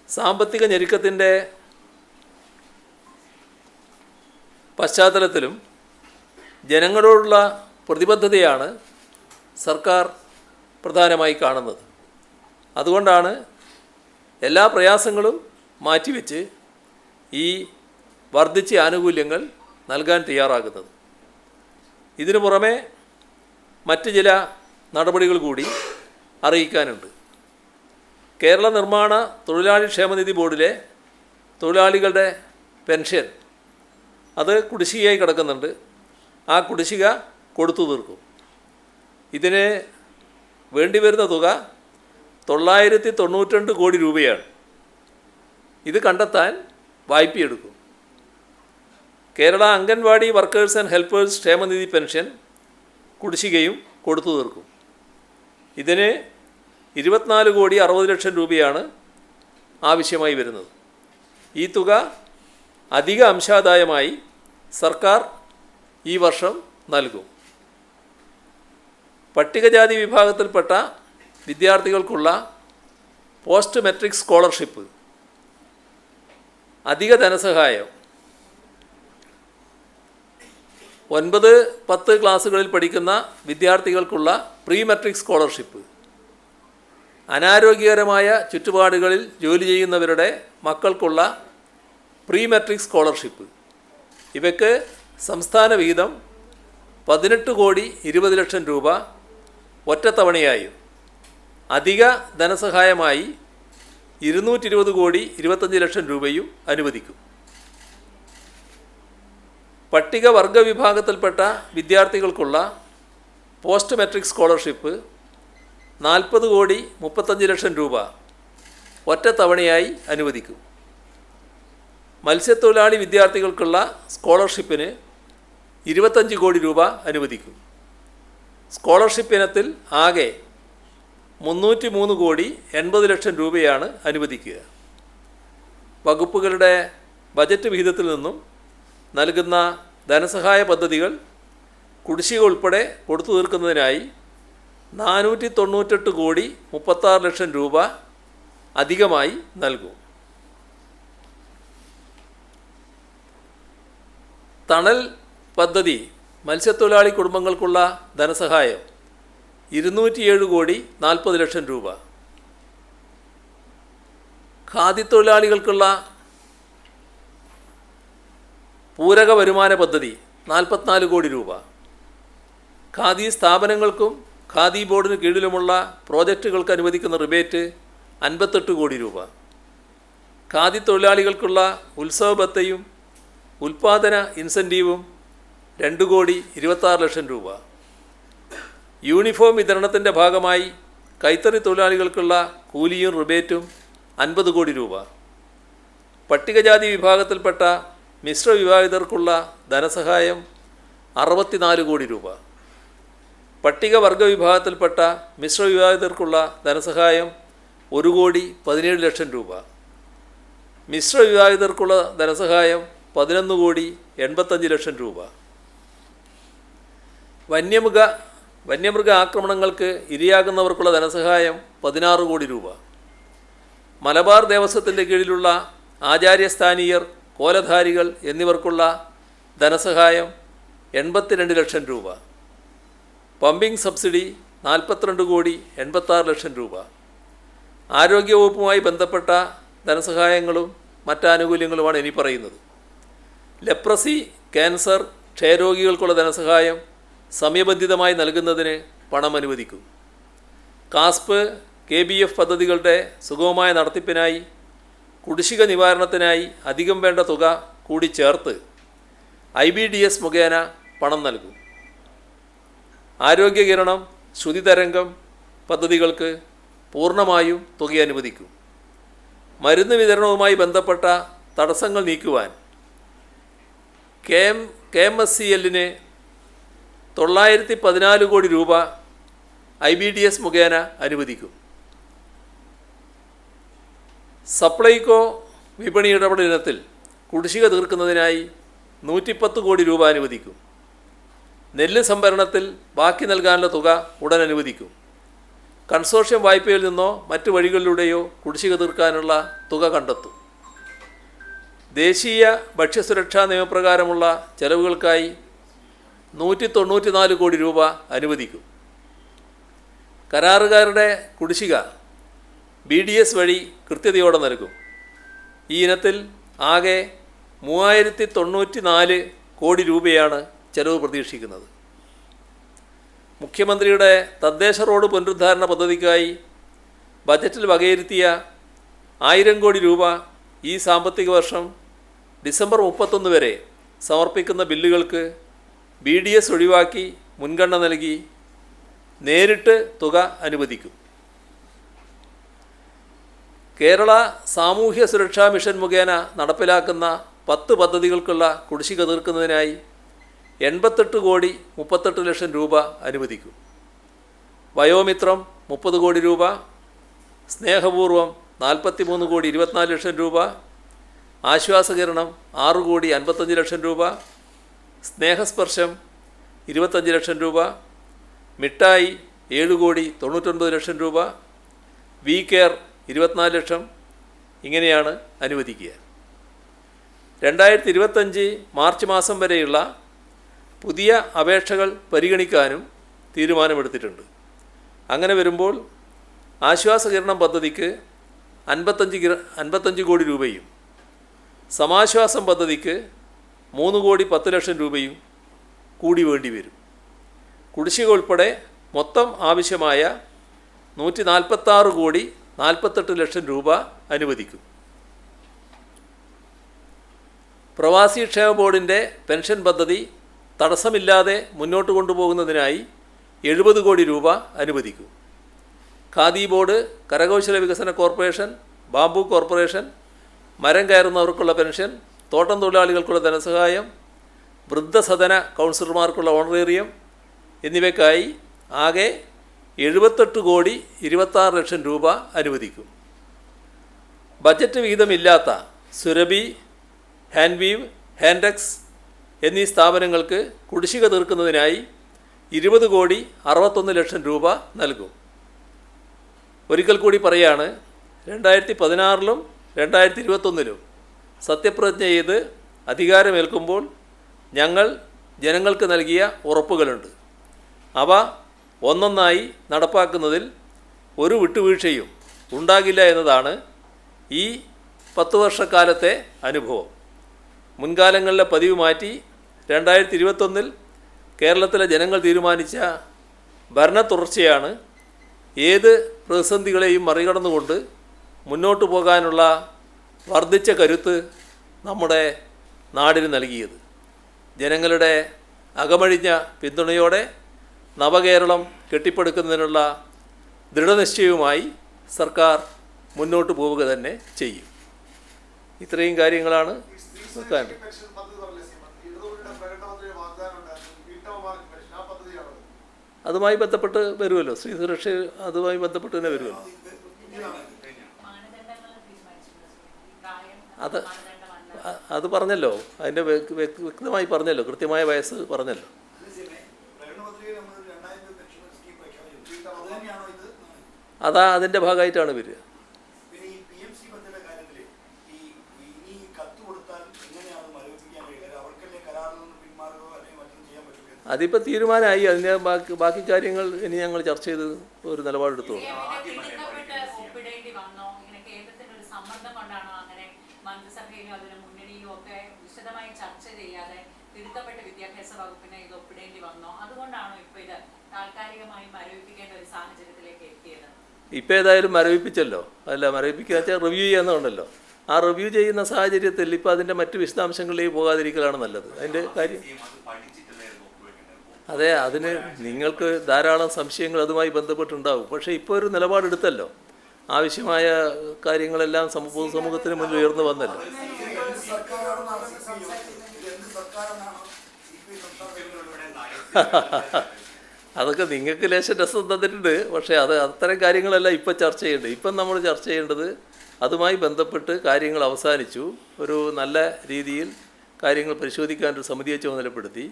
സാമ്പത്തിക ഞെരുക്കത്തിൻ്റെ പശ്ചാത്തലത്തിലും ജനങ്ങളോടുള്ള പ്രതിബദ്ധതയാണ് സർക്കാർ പ്രധാനമായി കാണുന്നത്. അതുകൊണ്ടാണ് എല്ലാ പ്രയാസങ്ങളും മാറ്റിവെച്ച് ഈ വർദ്ധിച്ച ആനുകൂല്യങ്ങൾ നൽകാൻ തയ്യാറാകുന്നത്. ഇതിനു പുറമെ മറ്റ് ചില നടപടികൾ കൂടി അറിയിക്കാനുണ്ട്. കേരള നിർമ്മാണ തൊഴിലാളി ക്ഷേമനിധി ബോർഡിലെ തൊഴിലാളികളുടെ പെൻഷൻ അത് കുടിശ്ശികയായി കിടക്കുന്നുണ്ട്. ആ കുടിശ്ശിക കൊടുത്തു തീർക്കും. ഇതിന് വേണ്ടിവരുന്ന തുക 992 കോടി രൂപയാണ്. ഇത് കണ്ടെത്താൻ വായ്പയെടുക്കും. Kerala anganwadi workers and helpers ക്ഷേമനിധി പെൻഷൻ കുടിശ്ശികയും കൊടുത്തു തീർക്കും. ഇതിന് 24,60,00,000 രൂപയാണ് ആവശ്യമായി വരുന്നത്. ഈ തുക അധിക അംശാദായമായി സർക്കാർ ഈ വർഷം നൽകും. പട്ടികജാതി വിഭാഗത്തിൽപ്പെട്ട വിദ്യാർത്ഥികൾക്കുള്ള പോസ്റ്റ് മെട്രിക് സ്കോളർഷിപ്പ്, അധിക ധനസഹായം, 9-10 ക്ലാസ്സുകളിൽ പഠിക്കുന്ന വിദ്യാർത്ഥികൾക്കുള്ള പ്രീ മെട്രിക് സ്കോളർഷിപ്പ്, അനാരോഗ്യകരമായ ചുറ്റുപാടുകളിൽ ജോലി ചെയ്യുന്നവരുടെ മക്കൾക്കുള്ള പ്രീ മെട്രിക് സ്കോളർഷിപ്പ്, ഇവയ്ക്ക് സംസ്ഥാന വിഹിതം 18,20,00,000 രൂപ ഒറ്റത്തവണയായും അധിക ധനസഹായമായി 220,25,00,000 രൂപയും അനുവദിക്കും. പട്ടികവർഗ വിഭാഗത്തിൽപ്പെട്ട വിദ്യാർത്ഥികൾക്കുള്ള പോസ്റ്റ് മെട്രിക് സ്കോളർഷിപ്പ് 40,35,00,000 രൂപ ഒറ്റത്തവണയായി അനുവദിക്കും. മത്സ്യത്തൊഴിലാളി വിദ്യാർത്ഥികൾക്കുള്ള സ്കോളർഷിപ്പിന് 25 കോടി രൂപ അനുവദിക്കും. സ്കോളർഷിപ്പ് ഇനത്തിൽ ആകെ 303,80,00,000 രൂപയാണ് അനുവദിക്കുക. വകുപ്പുകളുടെ ബജറ്റ് വിഹിതത്തിൽ നിന്നും നൽകുന്ന ധനസഹായ പദ്ധതികൾ കുടിശ്ശിക ഉൾപ്പെടെ കൊടുത്തു തീർക്കുന്നതിനായി 498,36,00,000 രൂപ അധികമായി നൽകും. തണൽ പദ്ധതി മത്സ്യത്തൊഴിലാളി കുടുംബങ്ങൾക്കുള്ള ധനസഹായം 207,40,00,000 രൂപ. ഖാദി തൊഴിലാളികൾക്കുള്ള പൂരക വരുമാന പദ്ധതി 44 കോടി രൂപ. ഖാദി സ്ഥാപനങ്ങൾക്കും ഖാദി ബോർഡിന് കീഴിലുമുള്ള പ്രോജക്റ്റുകൾക്ക് അനുവദിക്കുന്ന റിബേറ്റ് 58 കോടി രൂപ. ഖാദി തൊഴിലാളികൾക്കുള്ള ഉത്സവ ഭത്തയും ഉൽപ്പാദന ഇൻസെൻറ്റീവും 2,26,00,000 രൂപ. യൂണിഫോം വിതരണത്തിൻ്റെ ഭാഗമായി കൈത്തറി തൊഴിലാളികൾക്കുള്ള കൂലിയും റിബേറ്റും 50 കോടി രൂപ. പട്ടികജാതി വിഭാഗത്തിൽപ്പെട്ട മിശ്ര വിവാഹിതർക്കുള്ള ധനസഹായം 64 കോടി രൂപ. പട്ടികവർഗ വിഭാഗത്തിൽപ്പെട്ട മിശ്ര വിവാഹിതർക്കുള്ള ധനസഹായം 1,17,00,000 രൂപ. മിശ്ര വിവാഹിതർക്കുള്ള ധനസഹായം 11,85,00,000 രൂപ. വന്യമൃഗ ആക്രമണങ്ങൾക്ക് ഇരയാകുന്നവർക്കുള്ള ധനസഹായം 16 കോടി രൂപ. മലബാർ ദേവസ്വത്തിൻ്റെ കീഴിലുള്ള ആചാര്യസ്ഥാനീയർ, കോലധാരികൾ എന്നിവർക്കുള്ള ധനസഹായം 82 ലക്ഷം രൂപ. പമ്പിംഗ് സബ്സിഡി 42,86,00,000 രൂപ. ആരോഗ്യവകുപ്പുമായി ബന്ധപ്പെട്ട ധനസഹായങ്ങളും മറ്റാനുകൂല്യങ്ങളുമാണ് ഇനി പറയുന്നത്. ലെപ്രസി, ക്യാൻസർ, ക്ഷയരോഗികൾക്കുള്ള ധനസഹായം സമയബന്ധിതമായി നൽകുന്നതിന് പണം അനുവദിക്കും. കാസ്പ്, KBF പദ്ധതികളുടെ സുഗമമായ നടത്തിപ്പിനായി കുടിശ്ശിക നിവാരണത്തിനായി അധികം വേണ്ട തുക കൂടി ചേർത്ത് IBDS മുഖേന പണം നൽകും. ആരോഗ്യകിരണം, ശ്രുതിതരംഗം പദ്ധതികൾക്ക് പൂർണ്ണമായും തുക അനുവദിക്കും. മരുന്ന് വിതരണവുമായി ബന്ധപ്പെട്ട തടസ്സങ്ങൾ നീക്കുവാൻ KMSCL-ന് 914 കോടി രൂപ IBDS മുഖേന അനുവദിക്കും. സപ്ലൈകോ വിപണി ഇടപെടൽ ഇനത്തിൽ കുടിശ്ശിക തീർക്കുന്നതിനായി 110 കോടി രൂപ അനുവദിക്കും. നെല്ല് സംഭരണത്തിൽ ബാക്കി നൽകാനുള്ള തുക ഉടൻ അനുവദിക്കും. കൺസോർഷ്യം വായ്പയിൽ നിന്നോ മറ്റു വഴികളിലൂടെയോ കുടിശ്ശിക തീർക്കാനുള്ള തുക കണ്ടെത്തും. ദേശീയ ഭക്ഷ്യസുരക്ഷാ നിയമപ്രകാരമുള്ള ചെലവുകൾക്കായി 194 കോടി രൂപ അനുവദിക്കും. കരാറുകാരുടെ കുടിശ്ശിക BDS വഴി കൃത്യതയോടെ നൽകും. ഈ ഇനത്തിൽ ആകെ 3,094 കോടി രൂപയാണ് ചെലവ് പ്രതീക്ഷിക്കുന്നത്. മുഖ്യമന്ത്രിയുടെ തദ്ദേശ റോഡ് പുനരുദ്ധാരണ പദ്ധതിക്കായി ബജറ്റിൽ വകയിരുത്തിയ 1000 കോടി രൂപ ഈ സാമ്പത്തിക വർഷം ഡിസംബർ 31 വരെ സമർപ്പിക്കുന്ന ബില്ലുകൾക്ക് BDS ഒഴിവാക്കി മുൻഗണന നൽകി നേരിട്ട് തുക അനുവദിക്കും. കേരള സാമൂഹ്യ സുരക്ഷാ മിഷൻ മുഖേന നടപ്പിലാക്കുന്ന 10 പദ്ധതികൾക്കുള്ള കുടിശ്ശിക തീർക്കുന്നതിനായി 88,38,00,000 രൂപ അനുവദിക്കും. വയോമിത്രം 30 കോടി രൂപ, സ്നേഹപൂർവം 43,24,00,000 രൂപ, ആശ്വാസകിരണം 6,55,00,000 രൂപ, സ്നേഹസ്പർശം 25 ലക്ഷം രൂപ, മിഠായി 7,99 ലക്ഷം രൂപ, വി കെയർ 24 ലക്ഷം ഇങ്ങനെയാണ് അനുവദിക്കുക. 2025 മാർച്ച് മാസം വരെയുള്ള പുതിയ അപേക്ഷകൾ പരിഗണിക്കാനും തീരുമാനമെടുത്തിട്ടുണ്ട്. അങ്ങനെ വരുമ്പോൾ ആശ്വാസകിരണം പദ്ധതിക്ക് 55 കോടി രൂപയും സമാശ്വാസം പദ്ധതിക്ക് 3,10,00,000 രൂപയും കൂടി വേണ്ടി വരും. കുടിശ്ശിക ഉൾപ്പെടെ മൊത്തം ആവശ്യമായ 146,48,00,000 രൂപ അനുവദിക്കും. പ്രവാസി ക്ഷേമ ബോർഡിൻ്റെ പെൻഷൻ പദ്ധതി തടസ്സമില്ലാതെ മുന്നോട്ട് കൊണ്ടുപോകുന്നതിനായി 70 കോടി രൂപ അനുവദിക്കും. ഖാദി ബോർഡ്, കരകൗശല വികസന കോർപ്പറേഷൻ, ബാംബു കോർപ്പറേഷൻ, മരം കയറുന്നവർക്കുള്ള പെൻഷൻ, തോട്ടം തൊഴിലാളികൾക്കുള്ള ധനസഹായം, വൃദ്ധസദന കൗൺസിലർമാർക്കുള്ള ഓണറേറിയം എന്നിവയ്ക്കായി ആകെ 78,26,00,000 രൂപ അനുവദിക്കും. ബജറ്റ് വിഹിതമില്ലാത്ത സുരഭി, ഹാൻവീവ്, ഹാൻഡെക്സ് എന്നീ സ്ഥാപനങ്ങൾക്ക് കുടിശ്ശിക തീർക്കുന്നതിനായി 20,61,00,000 രൂപ നൽകും. ഒരിക്കൽ കൂടി പറയാണ്, 2016-ലും 2021-ലും സത്യപ്രതിജ്ഞ ചെയ്ത് അധികാരമേൽക്കുമ്പോൾ ഞങ്ങൾ ജനങ്ങൾക്ക് നൽകിയ ഉറപ്പുകളുണ്ട്. അവ ഒന്നൊന്നായി നടപ്പാക്കുന്നതിൽ ഒരു വിട്ടുവീഴ്ചയും ഉണ്ടാകില്ല എന്നതാണ് ഈ 10 വർഷക്കാലത്തെ അനുഭവം. മുൻകാലങ്ങളിലെ പതിവ് മാറ്റി 2021-ൽ കേരളത്തിലെ ജനങ്ങൾ തീരുമാനിച്ച ഭരണ തുടർച്ചയാണ് ഏത് പ്രതിസന്ധികളെയും മറികടന്നുകൊണ്ട് മുന്നോട്ട് പോകാനുള്ള വർദ്ധിച്ച കരുത്ത് നമ്മുടെ നാടിന് നൽകിയത്. ജനങ്ങളുടെ അകമഴിഞ്ഞ പിന്തുണയോടെ നവകേരളം കെട്ടിപ്പടുക്കുന്നതിനുള്ള ദൃഢനിശ്ചയവുമായി സർക്കാർ മുന്നോട്ട് പോവുക തന്നെ ചെയ്യും. ഇത്രയും കാര്യങ്ങളാണ് വെക്കാൻ. അതുമായി ബന്ധപ്പെട്ട് വരുമല്ലോ, സ്ത്രീ സുരക്ഷ അതുമായി ബന്ധപ്പെട്ട് തന്നെ വരുമല്ലോ. അത് പറഞ്ഞല്ലോ, അതിൻ്റെ വ്യക്തമായി പറഞ്ഞല്ലോ, കൃത്യമായ വയസ്സ് പറഞ്ഞല്ലോ. അതാ അതിൻ്റെ ഭാഗമായിട്ടാണ് വരിക. അതിപ്പോൾ തീരുമാനമായി. അതിൻ്റെ ബാക്കി കാര്യങ്ങൾ ഇനി ഞങ്ങൾ ചർച്ച ചെയ്ത് ഒരു നിലപാടെടുത്തോളൂ. ഇപ്പം ഏതായാലും മരവിപ്പിച്ചല്ലോ. അല്ല, മരവിപ്പിക്കുക വെച്ചാൽ റിവ്യൂ ചെയ്യാന്നുണ്ടല്ലോ. ആ റിവ്യൂ ചെയ്യുന്ന സാഹചര്യത്തിൽ ഇപ്പോൾ അതിൻ്റെ മറ്റ് വിശദാംശങ്ങളിലേക്ക് പോകാതിരിക്കലാണ് നല്ലത്. അതിൻ്റെ കാര്യം അതെ, അതിന് നിങ്ങൾക്ക് ധാരാളം സംശയങ്ങൾ അതുമായി ബന്ധപ്പെട്ടുണ്ടാവും. പക്ഷേ ഇപ്പോൾ ഒരു നിലപാടെടുത്തല്ലോ, ആവശ്യമായ കാര്യങ്ങളെല്ലാം പൊതുസമൂഹത്തിന് മുന്നിൽ ഉയർന്നു വന്നല്ലോ. അതൊക്കെ നിങ്ങൾക്ക് ലേശം രസം തന്നിട്ടുണ്ട്. പക്ഷേ അത്തരം കാര്യങ്ങളല്ല ഇപ്പം ചർച്ച ചെയ്യേണ്ടത്. ഇപ്പം നമ്മൾ ചർച്ച ചെയ്യേണ്ടത് അതുമായി ബന്ധപ്പെട്ട് കാര്യങ്ങൾ അവസാനിച്ചു. ഒരു നല്ല രീതിയിൽ കാര്യങ്ങൾ പരിശോധിക്കാനൊരു സമിതിയെ ചുമതലപ്പെടുത്തി.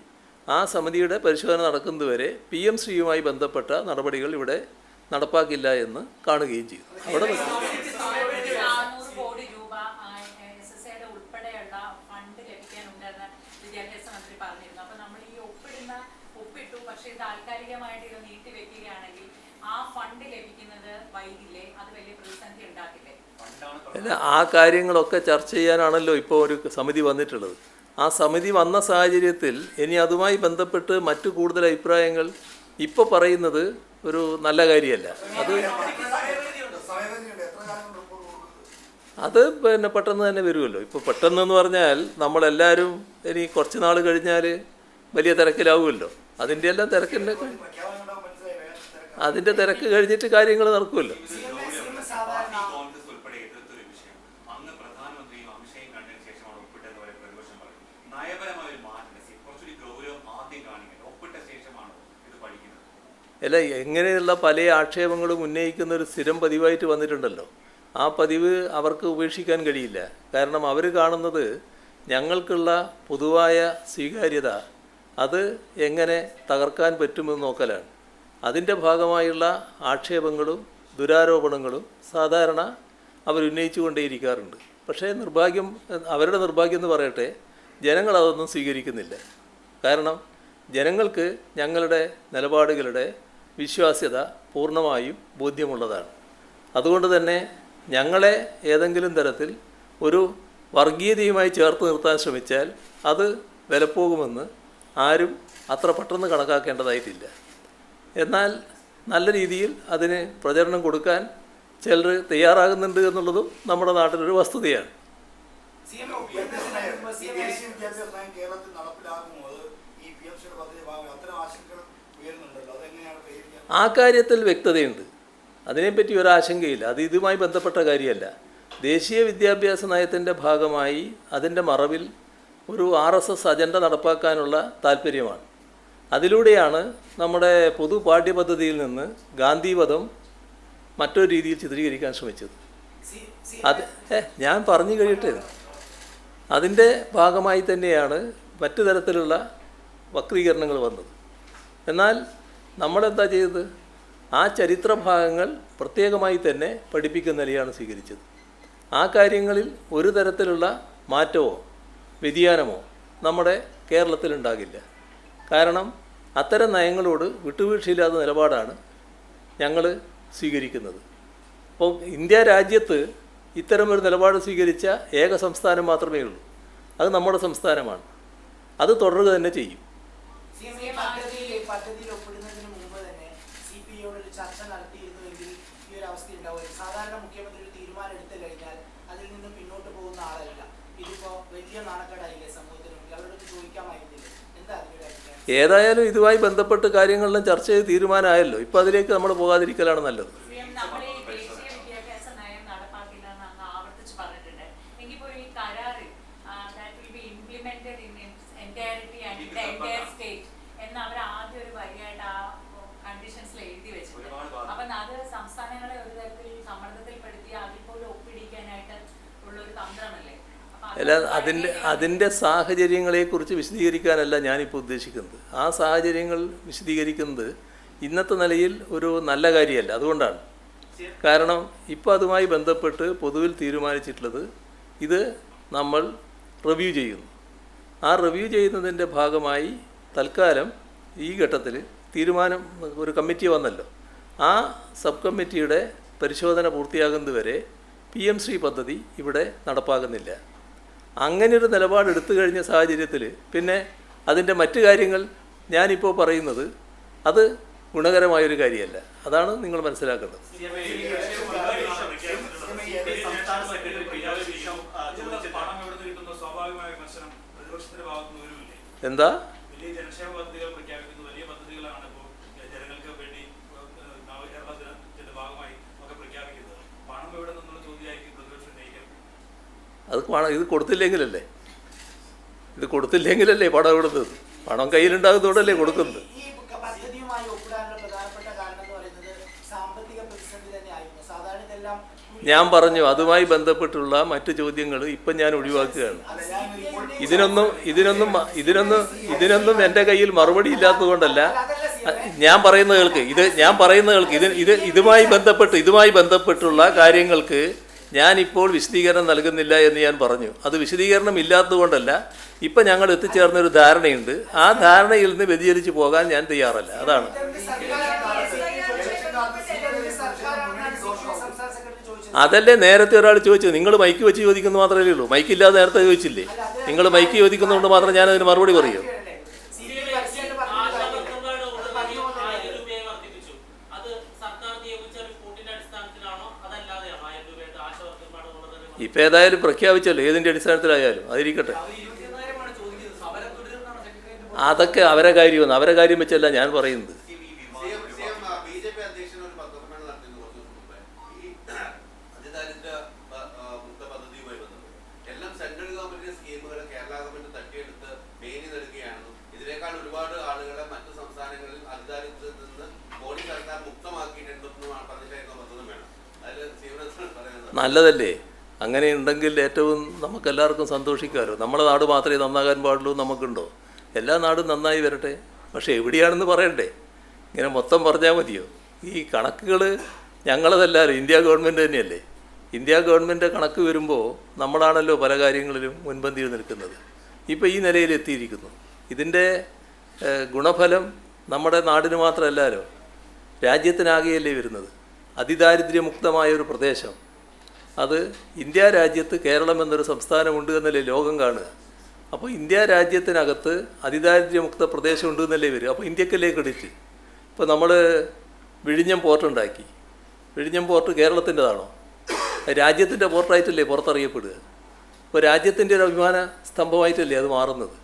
ആ സമിതിയുടെ പരിശോധന നടക്കുന്നതുവരെ PMശ്രീയുമായി ബന്ധപ്പെട്ട നടപടികൾ ഇവിടെ നടപ്പാക്കില്ല എന്ന് കാണുകയും ചെയ്തു. അവിടെ അല്ല, ആ കാര്യങ്ങളൊക്കെ ചർച്ച ചെയ്യാനാണല്ലോ ഇപ്പോൾ ഒരു സമിതി വന്നിട്ടുള്ളത്. ആ സമിതി വന്ന സാഹചര്യത്തിൽ ഇനി അതുമായി ബന്ധപ്പെട്ട് മറ്റു കൂടുതൽ അഭിപ്രായങ്ങൾ ഇപ്പോൾ പറയുന്നത് ഒരു നല്ല കാര്യമല്ല. അത് പിന്നെ പെട്ടെന്ന് തന്നെ വരുമല്ലോ. ഇപ്പോൾ പെട്ടെന്നെന്ന് പറഞ്ഞാൽ നമ്മളെല്ലാവരും ഇനി കുറച്ച് നാൾ കഴിഞ്ഞാൽ വലിയ തിരക്കിലാവുമല്ലോ. അതിൻ്റെ എല്ലാം അതിൻ്റെ തിരക്ക് കഴിഞ്ഞിട്ട് കാര്യങ്ങൾ നടക്കുമല്ലോ. അല്ല, എങ്ങനെയുള്ള പല ആക്ഷേപങ്ങളും ഉന്നയിക്കുന്ന ഒരു സ്ഥിരം പതിവായിട്ട് വന്നിട്ടുണ്ടല്ലോ. ആ പതിവ് അവർക്ക് ഉപേക്ഷിക്കാൻ കഴിയില്ല. കാരണം അവർ കാണുന്നത് ഞങ്ങൾക്കുള്ള പൊതുവായ സ്വീകാര്യത അത് എങ്ങനെ തകർക്കാൻ പറ്റുമെന്ന് നോക്കലാണ്. അതിൻ്റെ ഭാഗമായുള്ള ആക്ഷേപങ്ങളും ദുരാരോപണങ്ങളും സാധാരണ അവരുന്നയിച്ചു കൊണ്ടേയിരിക്കാറുണ്ട്. പക്ഷേ അവരുടെ നിർഭാഗ്യം എന്ന് പറയട്ടെ, ജനങ്ങളതൊന്നും സ്വീകരിക്കുന്നില്ല. കാരണം ജനങ്ങൾക്ക് ഞങ്ങളുടെ നിലപാടുകളുടെ വിശ്വാസ്യത പൂർണ്ണമായും ബോധ്യമുള്ളതാണ്. അതുകൊണ്ട് തന്നെ ഞങ്ങളെ ഏതെങ്കിലും തരത്തിൽ ഒരു വർഗീയതയുമായി ചേർത്ത് നിർത്താൻ ശ്രമിച്ചാൽ അത് വിലപ്പോകുമെന്ന് ആരും അത്ര പെട്ടെന്ന് കണക്കാക്കേണ്ടതായിട്ടില്ല. എന്നാൽ നല്ല രീതിയിൽ അതിന് പ്രചരണം കൊടുക്കാൻ ചിലർ തയ്യാറാകുന്നുണ്ട് എന്നുള്ളതും നമ്മുടെ നാട്ടിലൊരു വസ്തുതയാണ്. ആ കാര്യത്തിൽ വ്യക്തതയുണ്ട്. അതിനെപ്പറ്റി ഒരാശങ്കയില്ല. അത് ഇതുമായി ബന്ധപ്പെട്ട കാര്യമല്ല. ദേശീയ വിദ്യാഭ്യാസ നയത്തിൻ്റെ ഭാഗമായി അതിൻ്റെ മറവിൽ ഒരു RSS അജണ്ട നടപ്പാക്കാനുള്ള താല്പര്യമാണ്. അതിലൂടെയാണ് നമ്മുടെ പൊതു പാഠ്യപദ്ധതിയിൽ നിന്ന് ഗാന്ധിവധം മറ്റൊരു രീതിയിൽ ചിത്രീകരിക്കാൻ ശ്രമിച്ചത്. അത് ഞാൻ പറഞ്ഞു കഴിയട്ടെ. അതിൻ്റെ ഭാഗമായി തന്നെയാണ് മറ്റു തരത്തിലുള്ള വക്രീകരണങ്ങൾ വന്നത്. എന്നാൽ നമ്മളെന്താ ചെയ്തത്? ആ ചരിത്ര ഭാഗങ്ങൾ പ്രത്യേകമായി തന്നെ പഠിപ്പിക്കുന്ന നിലയാണ് സ്വീകരിച്ചത്. ആ കാര്യങ്ങളിൽ ഒരു തരത്തിലുള്ള മാറ്റമോ വ്യതിയാനമോ നമ്മുടെ കേരളത്തിലുണ്ടാകില്ല. കാരണം അത്തരം നയങ്ങളോട് വിട്ടുവീഴ്ചയില്ലാത്ത നിലപാടാണ് ഞങ്ങൾ സ്വീകരിക്കുന്നത്. അപ്പോൾ ഇന്ത്യ രാജ്യത്ത് ഇത്തരമൊരു നിലപാട് സ്വീകരിച്ച ഏക സംസ്ഥാനം മാത്രമേ ഉള്ളൂ. അത് നമ്മുടെ സംസ്ഥാനമാണ്. അത് തുടരുക തന്നെ ചെയ്യും. പദ്ധതിയിൽ ഒപ്പിടുന്നതിന് മുമ്പ് തന്നെ CPI-യോട് ഒരു ചർച്ച നടത്തിയിരുന്നുവെങ്കിൽ ഈ ഒരു അവസ്ഥ ഉണ്ടാവുക. സാധാരണ മുഖ്യമന്ത്രി ഒരു തീരുമാനം എടുത്തു കഴിഞ്ഞാൽ അതിൽ നിന്നും പിന്നോട്ട് പോകുന്ന ആളല്ല. ഇതിപ്പോ വലിയ നാണക്കേടായില്ലേ സമൂഹത്തിന് മുന്നിൽ? അവരോട് ചോദിക്കാമായിരുന്നില്ല. എന്താ അതിന്റെ അഭിപ്രായം? ഏതായാലും ഇതുമായി ബന്ധപ്പെട്ട് കാര്യങ്ങളെല്ലാം ചർച്ച ചെയ്ത് തീരുമാനമായല്ലോ. ഇപ്പം അതിലേക്ക് നമ്മൾ പോകാതിരിക്കലാണ് നല്ലത്. അല്ല, അതിൻ്റെ സാഹചര്യങ്ങളെക്കുറിച്ച് വിശദീകരിക്കാനല്ല ഞാനിപ്പോൾ ഉദ്ദേശിക്കുന്നത്. ആ സാഹചര്യങ്ങൾ വിശദീകരിക്കുന്നത് ഇന്നത്തെ നിലയിൽ ഒരു നല്ല കാര്യമല്ല. അതുകൊണ്ടാണ്. കാരണം ഇപ്പോൾ അതുമായി ബന്ധപ്പെട്ട് പൊതുവിൽ തീരുമാനിച്ചിട്ടുള്ളത് ഇത് നമ്മൾ റിവ്യൂ ചെയ്യുന്നു. ആ റിവ്യൂ ചെയ്യുന്നതിൻ്റെ ഭാഗമായി തൽക്കാലം ഈ ഘട്ടത്തിൽ തീരുമാനം ഒരു കമ്മിറ്റി വന്നല്ലോ. ആ സബ് കമ്മിറ്റിയുടെ പരിശോധന പൂർത്തിയാകുന്നതുവരെ PM-ശ്രീ പദ്ധതി ഇവിടെ നടപ്പാകുന്നില്ല. അങ്ങനെയൊരു നിലപാടെടുത്തു കഴിഞ്ഞ സാഹചര്യത്തിൽ പിന്നെ അതിൻ്റെ മറ്റു കാര്യങ്ങൾ ഞാനിപ്പോൾ പറയുന്നത് അത് ഗുണകരമായൊരു കാര്യമല്ല. അതാണ് നിങ്ങൾ മനസ്സിലാക്കേണ്ടത്. എന്താ അത് പണം ഇത് കൊടുത്തില്ലെങ്കിലല്ലേ പണം ഇവിടുന്നത്. പണം കയ്യിലുണ്ടാകുന്നതോടല്ലേ കൊടുക്കുന്നത്. ഞാൻ പറഞ്ഞു അതുമായി ബന്ധപ്പെട്ടുള്ള മറ്റു ചോദ്യങ്ങൾ ഇപ്പം ഞാൻ ഒഴിവാക്കുകയാണ്. ഇതിനൊന്നും എൻ്റെ കയ്യിൽ മറുപടി ഇല്ലാത്തതുകൊണ്ടല്ല. ഞാൻ പറയുന്നത് കേൾക്ക്. ഇതുമായി ബന്ധപ്പെട്ടുള്ള കാര്യങ്ങൾക്ക് ഞാനിപ്പോൾ വിശദീകരണം നൽകുന്നില്ല എന്ന് ഞാൻ പറഞ്ഞു. അത് വിശദീകരണം ഇല്ലാത്തതുകൊണ്ടല്ല. ഇപ്പം ഞങ്ങൾ എത്തിച്ചേർന്നൊരു ധാരണയുണ്ട്. ആ ധാരണയിൽ നിന്ന് വ്യതിചലിച്ച് പോകാൻ ഞാൻ തയ്യാറല്ല. അതാണ്. അതല്ലേ നേരത്തെ ഒരാൾ ചോദിച്ചത്. നിങ്ങൾ മൈക്ക് വെച്ച് ചോദിക്കുന്നത് മാത്രമേ ഉള്ളൂ. മൈക്കില്ലാതെ നേരത്തെ ചോദിച്ചില്ലേ? നിങ്ങൾ മൈക്ക് ചോദിക്കുന്നതുകൊണ്ട് മാത്രം ഞാനതിന് മറുപടി പറയൂ. ഇപ്പം ഏതായാലും പ്രഖ്യാപിച്ചല്ലോ. ഏതിൻ്റെ അടിസ്ഥാനത്തിലായാലും അതിരിക്കട്ടെ. അതൊക്കെ അവരെ കാര്യം വെച്ചല്ല ഞാൻ പറയുന്നത്. നല്ലതല്ലേ? അങ്ങനെ ഉണ്ടെങ്കിൽ ഏറ്റവും നമുക്കെല്ലാവർക്കും സന്തോഷിക്കാമല്ലോ. നമ്മുടെ നാട് മാത്രമേ നന്നാകാൻ പാടുള്ളൂ നമുക്കുണ്ടോ? എല്ലാ നാടും നന്നായി വരട്ടെ. പക്ഷേ എവിടെയാണെന്ന് പറയണ്ടേ? ഇങ്ങനെ മൊത്തം പറഞ്ഞാൽ മതിയോ? ഈ കണക്കുകൾ ഞങ്ങളതല്ലല്ലോ, ഇന്ത്യ ഗവൺമെൻറ് തന്നെയല്ലേ. ഇന്ത്യ ഗവൺമെൻറ് കണക്ക് വരുമ്പോൾ നമ്മളാണല്ലോ പല കാര്യങ്ങളിലും മുൻപന്തിയിൽ നിൽക്കുന്നത്. ഇപ്പോൾ ഈ നിലയിൽ എത്തിയിരിക്കുന്നു. ഇതിൻ്റെ ഗുണഫലം നമ്മുടെ നാടിന് മാത്രമല്ലല്ലോ, രാജ്യത്തിനാകെയല്ലേ വരുന്നത്. അതിദാരിദ്ര്യമുക്തമായൊരു പ്രദേശം, അത് ഇന്ത്യ രാജ്യത്ത് കേരളം എന്നൊരു സംസ്ഥാനമുണ്ട് എന്നല്ലേ ലോകം കാണുക. അപ്പോൾ ഇന്ത്യ രാജ്യത്തിനകത്ത് അതിദാരിദ്ര്യമുക്ത പ്രദേശം ഉണ്ട് എന്നല്ലേ വരും. അപ്പോൾ ഇന്ത്യക്കല്ലേ ക്രെഡിറ്റ്. ഇപ്പോൾ നമ്മൾ വിഴിഞ്ഞം പോർട്ടുണ്ടാക്കി. വിഴിഞ്ഞം പോർട്ട് കേരളത്തിൻ്റെതാണോ? രാജ്യത്തിൻ്റെ പോർട്ടായിട്ടല്ലേ പുറത്തറിയപ്പെടുക. അപ്പോൾ രാജ്യത്തിൻ്റെ ഒരു അഭിമാന സ്തംഭമായിട്ടല്ലേ അത് മാറുന്നത്.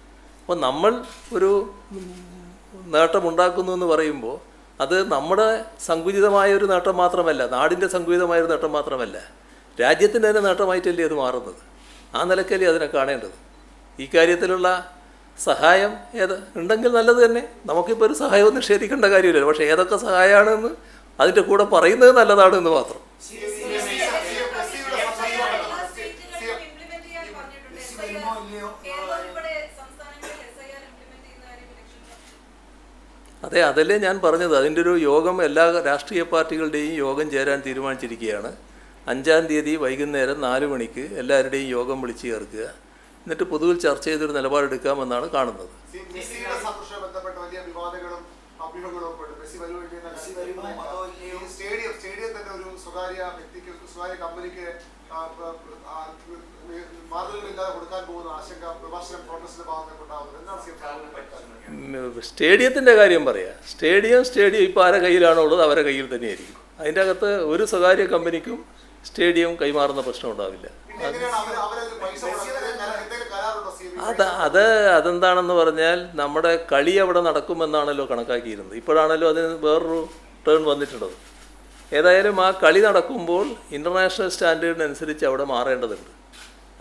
അപ്പോൾ നമ്മൾ ഒരു നേട്ടമുണ്ടാക്കുന്നു എന്ന് പറയുമ്പോൾ അത് നമ്മുടെ സങ്കുചിതമായൊരു നേട്ടം മാത്രമല്ല, നാടിൻ്റെ സങ്കുചിതമായൊരു നേട്ടം മാത്രമല്ല, രാജ്യത്തിൻ്റെ തന്നെ നേട്ടമായിട്ടല്ലേ അത് മാറുന്നത്. ആ നിലക്കല്ലേ അതിനെ കാണേണ്ടത്. ഈ കാര്യത്തിലുള്ള സഹായം ഉണ്ടെങ്കിൽ നല്ലത് തന്നെ. നമുക്കിപ്പോൾ ഒരു സഹായവും നിഷേധിക്കേണ്ട കാര്യമില്ലല്ലോ. പക്ഷേ ഏതൊക്കെ സഹായമാണെന്ന് അതിൻ്റെ കൂടെ പറയുന്നത് നല്ലതാണ് എന്ന് മാത്രം. അതെ, അതല്ലേ ഞാൻ പറഞ്ഞത്. അതിൻ്റെ ഒരു യോഗം എല്ലാ രാഷ്ട്രീയ പാർട്ടികളുടെയും യോഗം ചേരാൻ തീരുമാനിച്ചിരിക്കുകയാണ്. 5-ാം തീയതി വൈകുന്നേരം 4 മണിക്ക് എല്ലാവരുടെയും യോഗം വിളിച്ചു ചേർക്കുക. എന്നിട്ട് പൊതുവിൽ ചർച്ച ചെയ്തൊരു നിലപാടെടുക്കാമെന്നാണ് കാണുന്നത്. സ്റ്റേഡിയത്തിൻ്റെ കാര്യം പറയാം. സ്റ്റേഡിയം ഇപ്പോൾ ആരുടെ കയ്യിലാണോ ഉള്ളത് അവരുടെ കയ്യിൽ തന്നെയായിരിക്കും. അതിൻ്റെ അകത്ത് ഒരു സ്വകാര്യ കമ്പനിക്കും സ്റ്റേഡിയം കൈമാറുന്ന പ്രശ്നം ഉണ്ടാവില്ല. അതെന്താണെന്ന് പറഞ്ഞാൽ നമ്മുടെ കളി അവിടെ നടക്കുമെന്നാണല്ലോ കണക്കാക്കിയിരുന്നത്. ഇപ്പോഴാണല്ലോ അതിന് വേറൊരു ടേൺ വന്നിട്ടുള്ളത്. ഏതായാലും ആ കളി നടക്കുമ്പോൾ ഇൻ്റർനാഷണൽ സ്റ്റാൻഡേർഡിനനുസരിച്ച് അവിടെ മാറേണ്ടതുണ്ട്.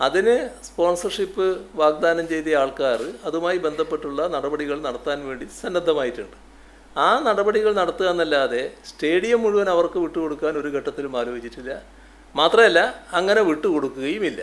അതിന് സ്പോൺസർഷിപ്പ് വാഗ്ദാനം ചെയ്ത ആൾക്കാർ അതുമായി ബന്ധപ്പെട്ടുള്ള നടപടികൾ നടത്താൻ വേണ്ടി സന്നദ്ധമായിട്ടുണ്ട്. ആ നടപടികൾ നടത്തുക എന്നല്ലാതെ സ്റ്റേഡിയം മുഴുവൻ അവർക്ക് വിട്ടുകൊടുക്കാൻ ഒരു ഘട്ടത്തിലും ആലോചിച്ചിട്ടില്ല. മാത്രമല്ല അങ്ങനെ വിട്ടുകൊടുക്കുകയുമില്ല.